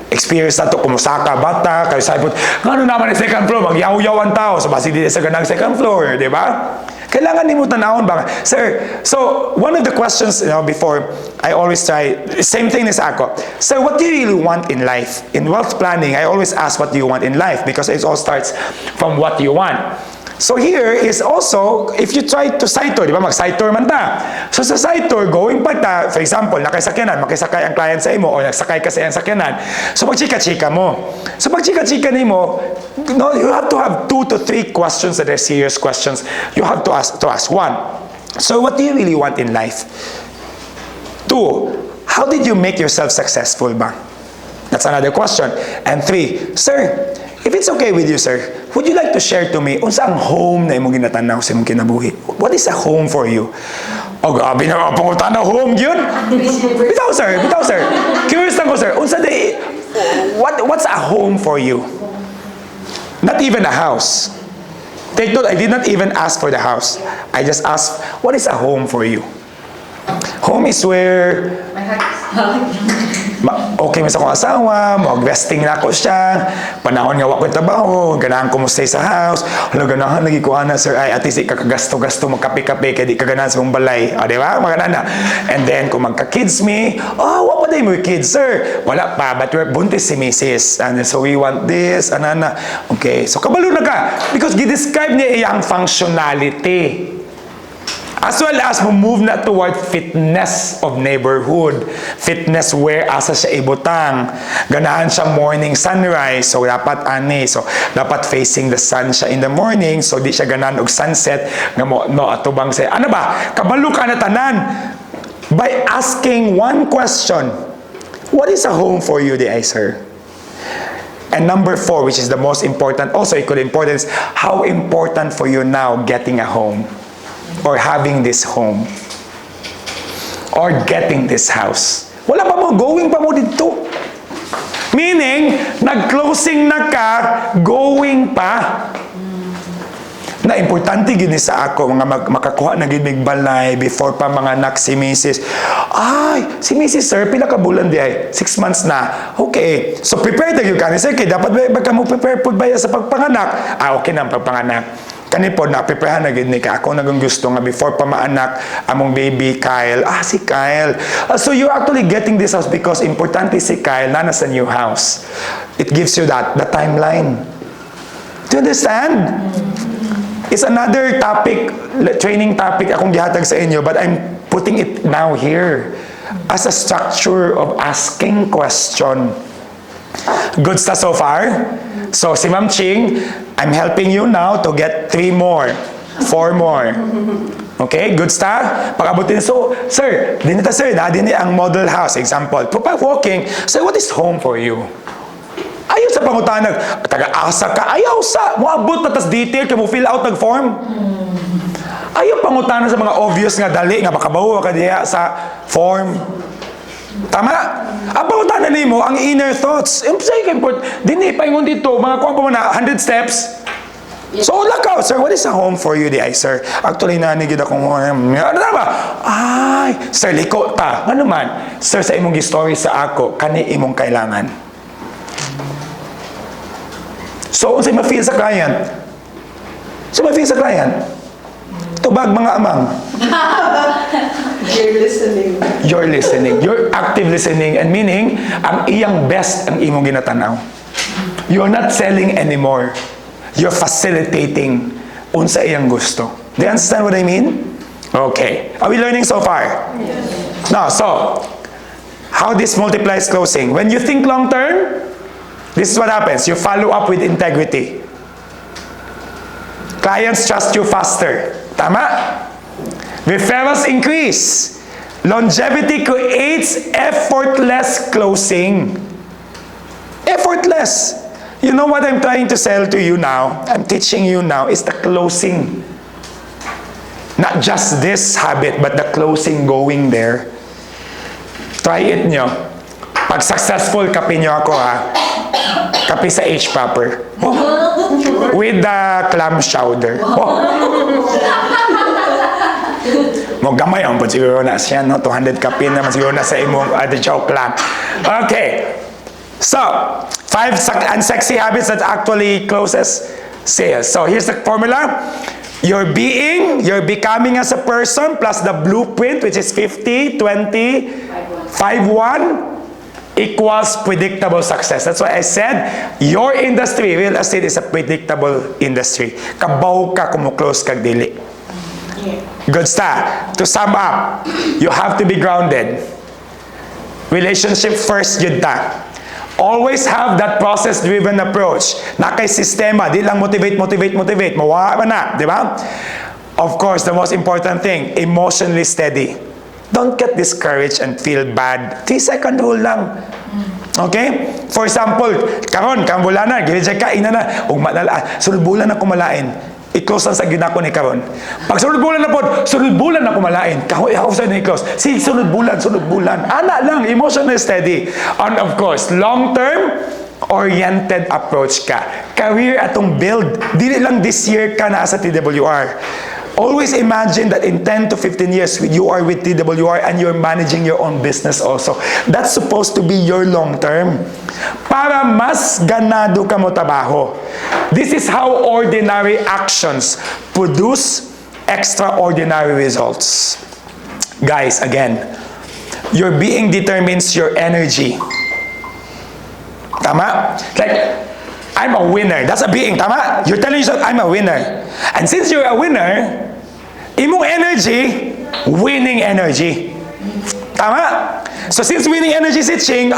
Speaker 2: Experience na ito, kumusaka, bata, kayo sabi po, ano naman yung second floor, magyaw-yaw ang tao, so basi dito sa ganang second floor, di ba? Kailangan ni mo tanawon ba? Sir, so one of the questions, before, I always try, same thing as ako, sir, what do you really want in life? In wealth planning, I always ask what do you want in life because it all starts from what you want. So here is also, if you try to side tour, di ba, mag-side tour man ta. So sa side tour, going pa ta, for example, nakisakyanan, makisakay ang client sa imo, o nagsakay ka sa iyang sakyanan. So magchika-chika mo. So magchika-chika ni mo, you have to have 2 to 3 questions that are serious questions. You have to ask. One, so what do you really want in life? 2, how did you make yourself successful ba? That's another question. And 3, sir, if it's okay with you, sir, would you like to share to me unsa ang home na imong ginatanaw sa imong kinabuhi? What is a home for you? Oh, grabe na ang pangutana, home yun? Bitaw, sir. Curious lang ko, sir. What's a home for you? Not even a house. Take note, I did not even ask for the house. I just asked, what is a home for you? Home is where okay mo sa akong asawa, mag-resting na ako siya, panahon nga wako trabaho, ganahan ko mo stay sa house, ganahan lagi ko ana, sir, ay at least ikakagasto-gasto, magkape-kape, kaya di ka ganahan sa mong balay, di ba? Maganahan na. And then, kung magka-kids me, what pa day mo yung kids, sir? Wala pa, but we're buntis si Mrs. And so we want this, anana. Okay, so kabalo na ka, because gi-describe niya iyang functionality. As well as move na toward fitness of neighborhood. Fitness where asa siya ibutang. Ganahan siya morning sunrise. So, dapat So, dapat facing the sun siya in the morning. So, di siya ganahan og sunset. Nga mo, atubang siya. Ano ba? Kabalo ka na tanan. By asking one question, what is a home for you, sir? And number 4, which is the most important, also equally important, is how important for you now getting a home or having this home or getting this house. Wala pa mo, going pa mo dito. Meaning, nag-closing na ka, going pa. Na importante gini sa ako, mga makakuha na ginig balay before pa mga anak si Mrs. Ay, si Mrs. Sir, pila ka bulan di ay? 6 months na. Okay. So, prepare na yun ka ni Sir. Dapat ba ka mo prepare po ba sa pagpanganak? Okay na ang pagpanganak. Kani po, na-prepare na gini ka. Ako nagang gusto nga before pa maanak among baby Kyle. Si Kyle. So, you're actually getting this house because importante si Kyle na nasa new house. It gives you the timeline. Do you understand? It's another topic, training topic akong gihatag sa inyo, but I'm putting it now here as a structure of asking question. Good stuff so far? So, si Ma'am Ching, I'm helping you now to get 3 more, 4 more. Okay, good stuff? Pag-abutin, so, sir, dinita sir, din ang model house, example. Pag walking, sir, what is home for you? Ayaw sa pangutanag, taga-asa ka, ayaw sa, muabot na tas detail, kaya mo fill out nag-form. Ayaw pangutanag sa mga obvious nga dali, nga makabawa ka diya sa form. Tama? Ang pangutanag ni mo, ang inner thoughts. Dini, paingon dito, mga kuha pa mo na, 100 steps. So, lakaw, sir, what is a home for you di ay, sir? Actually, nanigid akong, ano ba? Ay, sir, liko ta. Ano man? Sir, sa imong story sa ako, kani imong kailangan. So, unsay ma-feel sa client? So, ma-feel sa client? Tubag, mga amang.
Speaker 4: You're listening.
Speaker 2: You're listening. You're active listening. And meaning, ang iyang best ang imong ginatanaw. You're not selling anymore. You're facilitating unsa iyang gusto. Do you understand what I mean? Okay. Are we learning so far?
Speaker 4: Yes.
Speaker 2: Now, so, how this multiplies closing? When you think long-term, this is what happens. You follow up with integrity. Clients trust you faster. Tama? Referrals increase. Longevity creates effortless closing. Effortless. You know what I'm trying to sell to you now? I'm teaching you now is the closing. Not just this habit, but the closing going there. Try it nyo. Pag successful, kape nyo ako ha. Kape sa H-Popper. Oh. With the clam chowder. Oh. Mo gamay ang po siguro na siya, no? 200 kape naman siguro na sa imong artichoke clam. Okay. So, 5 unsexy habits that actually closes sales. So, here's the formula. You're becoming as a person plus the blueprint, which is 50, 20, 5, 1. Equals predictable success. That's why I said, your industry, real estate, is a predictable industry. Kabaw ka kumuklose kag dili. Good stuff. To sum up, you have to be grounded. Relationship first, yun ta. Always have that process-driven approach. Na kay sistema, di lang motivate. Mawa na, di ba? Of course, the most important thing, emotionally steady. Don't get discouraged and feel bad. 3-second rule lang. Okay? For example, karon bulanan, gilid ka, ina na, sunod bulan na kumalain. I-close lang sa ginako ni karon. Pag sunod bulan na po, sunod bulan na kumalain. Ako sa i-close. Si sunod bulan. Ana lang, emotional steady. And of course, long-term, oriented approach ka. Career atong build. Dili lang this year ka na sa TWR. Always imagine that in 10 to 15 years, you are with TWR and you're managing your own business also. That's supposed to be your long term. Para mas ganado ka mo trabaho. This is how ordinary actions produce extraordinary results. Guys, again, your being determines your energy. Tama? Like, I'm a winner. That's a being. Tama? You're telling yourself, I'm a winner. And since you're a winner, imong energy, winning energy. Tama? So since winning energy si Ching,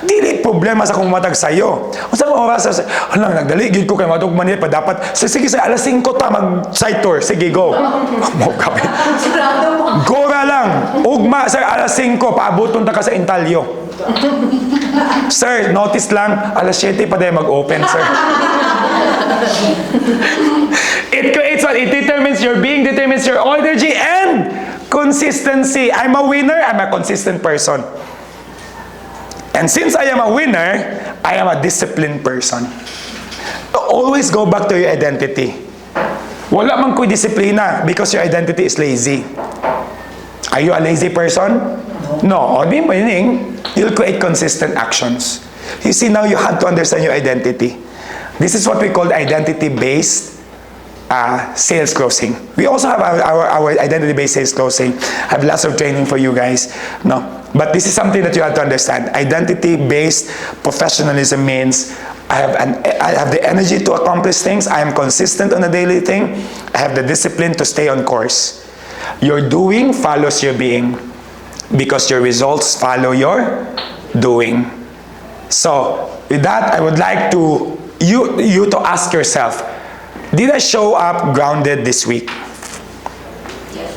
Speaker 2: dili problema sa kung matag sayo. Unsa mo oras sa nagdali gid ko kay matug man pa dapat. So sige sa alas 5 ta mag site tour. Sige go. Mo kapit. Go ra lang. Ugma sa alas 5 paaboton ta ka sa Intalyo. Sir, notice lang, alas 7 pa din mag-open, sir. It creates what? It determines your being, determines your energy, and consistency. I'm a winner, I'm a consistent person. And since I am a winner, I am a disciplined person. Always go back to your identity. Wala man ko'y disiplina because your identity is lazy. Are you a lazy person? No. Meaning, you'll create consistent actions. You see, now you have to understand your identity. This is what we call identity-based sales closing. We also have our identity-based sales closing. I have lots of training for you guys. No. But this is something that you have to understand. Identity-based professionalism means I have the energy to accomplish things. I am consistent on a daily thing. I have the discipline to stay on course. Your doing follows your being because your results follow your doing. So, with that, I would like to you to ask yourself, did I show up grounded this week?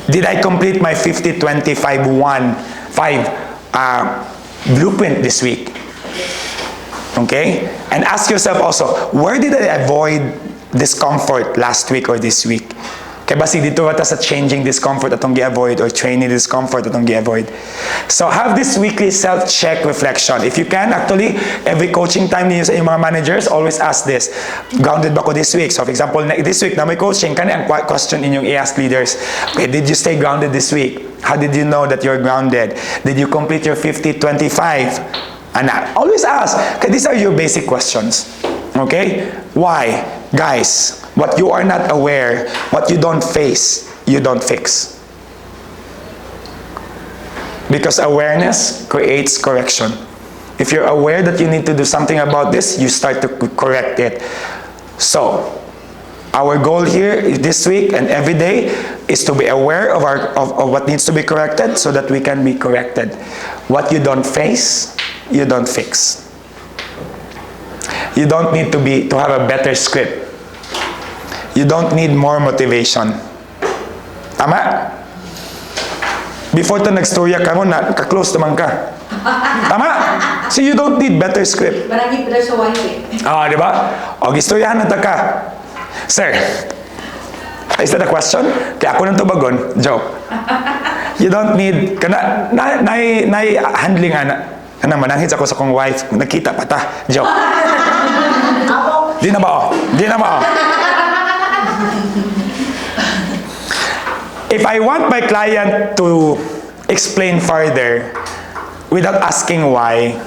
Speaker 2: Did I complete my 50-25-1-5 blueprint this week? Okay? And ask yourself also, where did I avoid discomfort last week or this week? Kaya basi dito wata sa changing discomfort atong gi-avoid or training discomfort atong gi-avoid. So have this weekly self-check reflection. If you can, actually, every coaching time niyo sa inyong mga managers, always ask this. Grounded ba ko this week? So for example, this week na may coaching, kani ang question inyong i-ask leaders. Okay, did you stay grounded this week? How did you know that you're grounded? Did you complete your 50-25? And always ask. Okay, these are your basic questions. Okay? Why? Guys, what you are not aware, what you don't face, you don't fix. Because awareness creates correction. If you're aware that you need to do something about this, you start to correct it. So, our goal here this week and every day is to be aware of what needs to be corrected so that we can be corrected. What you don't face, you don't fix. You don't need to have a better script. You don't need more motivation. Tama? Before to nagstorya ka mo, ka-close naman ka. Tama? So you don't need better script.
Speaker 3: Marami pala sa wife
Speaker 2: Di ba? O, gistoryahan na ta ka. Sir, is that a question? Kaya ako nang tubagon, joke. You don't need, handling mananghit ako sa kong wife, nakita pa ta, joke. Di na ba o? If I want my client to explain further without asking why,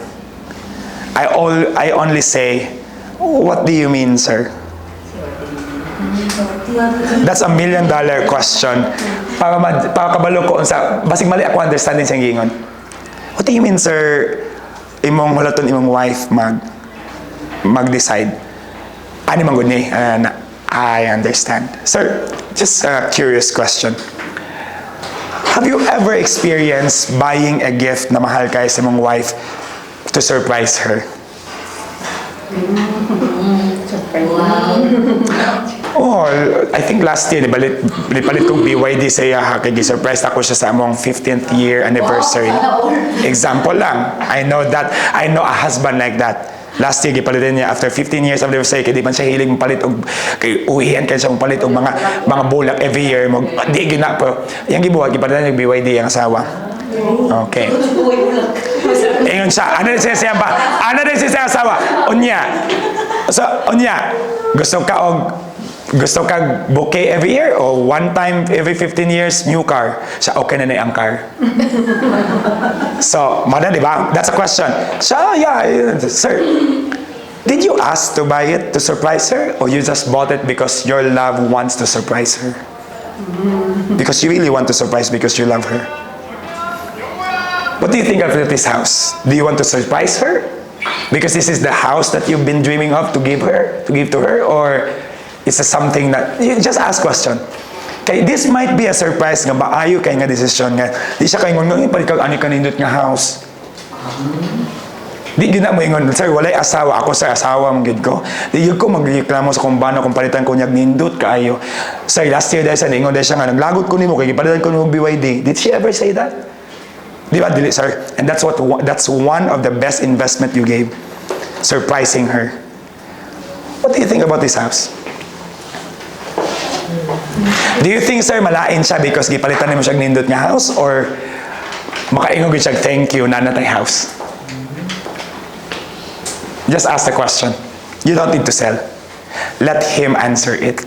Speaker 2: I only say, what do you mean, sir? That's $1 million question. Para kabalo ko unsa basig mali ako understanding sa gingon. What do you mean, sir? Imong hulaton imong wife mag-decide. Ani man gud ni? I understand. Sir, just a curious question. Have you ever experienced buying a gift na mahal kay sa imong wife to surprise her? Oh, I think last year, nipalit kong BYD sa iya, kaya surprise ako siya sa among 15th year anniversary. Example lang. I know a husband like that. Last year, gipalitin niya after 15 years of anniversary, kaya di man siya hilig palit og kay uwihan kaya siya palit og mga bulak every year. Di gina po. Yang gibuhat, gipalitin niya BYD ang asawa. Okay. Ingon siya, ano din siya ba? Ano din siya asawa? Unya. So, gusto ka bouquet every year o one time every 15 years new car? Siya, okay na ang car. So, di ba? That's a question. So, yeah, sir, did you ask to buy it to surprise her or you just bought it because your love wants to surprise her? Because you really want to surprise because you love her. What do you think of this house? Do you want to surprise her? Because this is the house that you've been dreaming of to give to her, or is it something that you just ask question? Okay, this might be a surprise nga maayo kay nga decision nga. Di siya kay ngon palit kag ani kanindot nga house. Di gyud na mo ingon, sir, walay asawa ako, sir, asawa man gyud ko. Di gyud ko magreklamo sa kumbano kung palitan ko nyag nindot kaayo. Sir, last year dahil sa ningon dahil siya nga naglagot ko nimo kay gipalitan ko nimo BYD. Did she ever say that? Di ba, dili, sir? And that's one of the best investment you gave. Surprising her. What do you think about this house? Do you think, sir, malain siya because gipalitan mo siya nindot nga house? Or makaingog siya, thank you, nanatay house? Just ask the question. You don't need to sell. Let him answer it.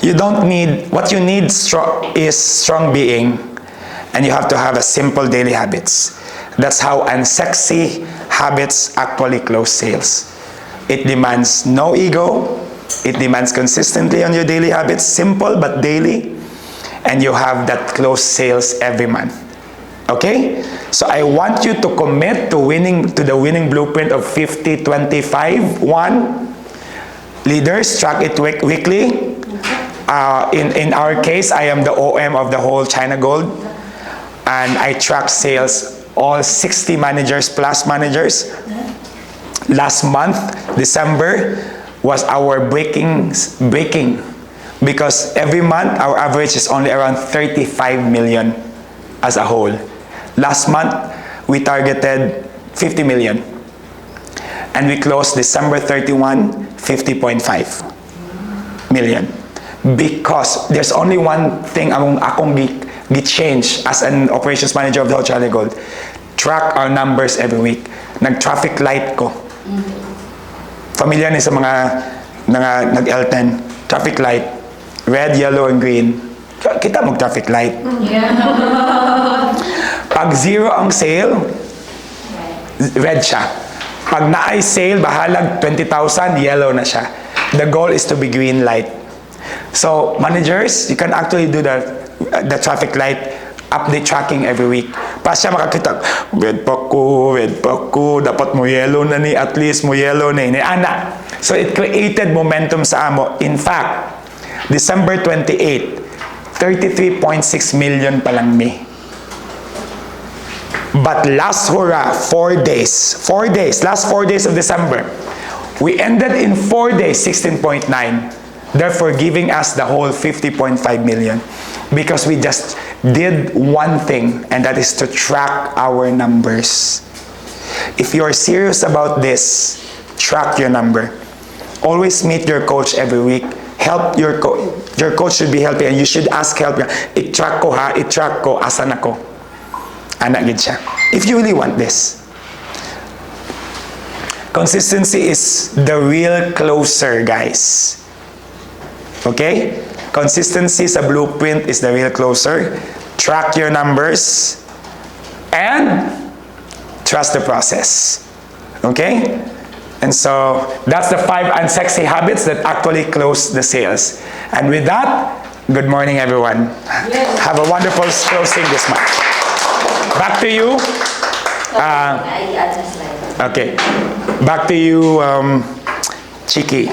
Speaker 2: You don't need, what you need is strong being, and you have to have a simple daily habits. That's how Unsexy Habits actually close sales. It demands no ego. It demands consistently on your daily habits, simple but daily, and you have that close sales every month. Okay? So I want you to commit to the winning blueprint of 50-25. 1, leaders, track it weekly. In our case, I am the OM of the whole China Gold, and I track sales, all 60 managers plus managers. Last month, December, was our breaking, because every month our average is only around 35 million as a whole. Last month, we targeted 50 million. And we closed December 31, 50.5 million. Because there's only one thing akong gi-change as an operations manager of the whole China Gold. Track our numbers every week. Nag-traffic light ko. Familiar ni sa mga nag-L10. Traffic light. Red, yellow, and green. Kita mag-traffic light. Pag 0 ang sale, red siya. Pag na-ay sale, bahalag 20,000, yellow na siya. The goal is to be green light. So, managers, you can actually do the traffic light update tracking every week. Para siya makakita, red pa ko, dapat mo yellow na ni, at least mo yellow na ni. Ana. So, it created momentum sa amo. In fact, December 28, 33.6 million pa lang mi. But last hurrah, 4 days, last 4 days of December, we ended in 4 days, 16.9. Therefore, giving us the whole 50.5 million. Because we just did one thing, and that is to track our numbers. If you are serious about this, track your number. Always meet your coach every week. Help your coach. Your coach should be helping, and you should ask help. I-track ko ha, i-track ko, asan ako. Anak gid siya. If you really want this. Consistency is the real closer, guys. Okay? Consistency sa blueprint is the real closer. Track your numbers and trust the process. Okay? And so, that's the 5 unsexy habits that actually close the sales. And with that, good morning, everyone.
Speaker 4: Yes.
Speaker 2: Have a wonderful closing this month. Back to you. Okay. Back to you, Chiki.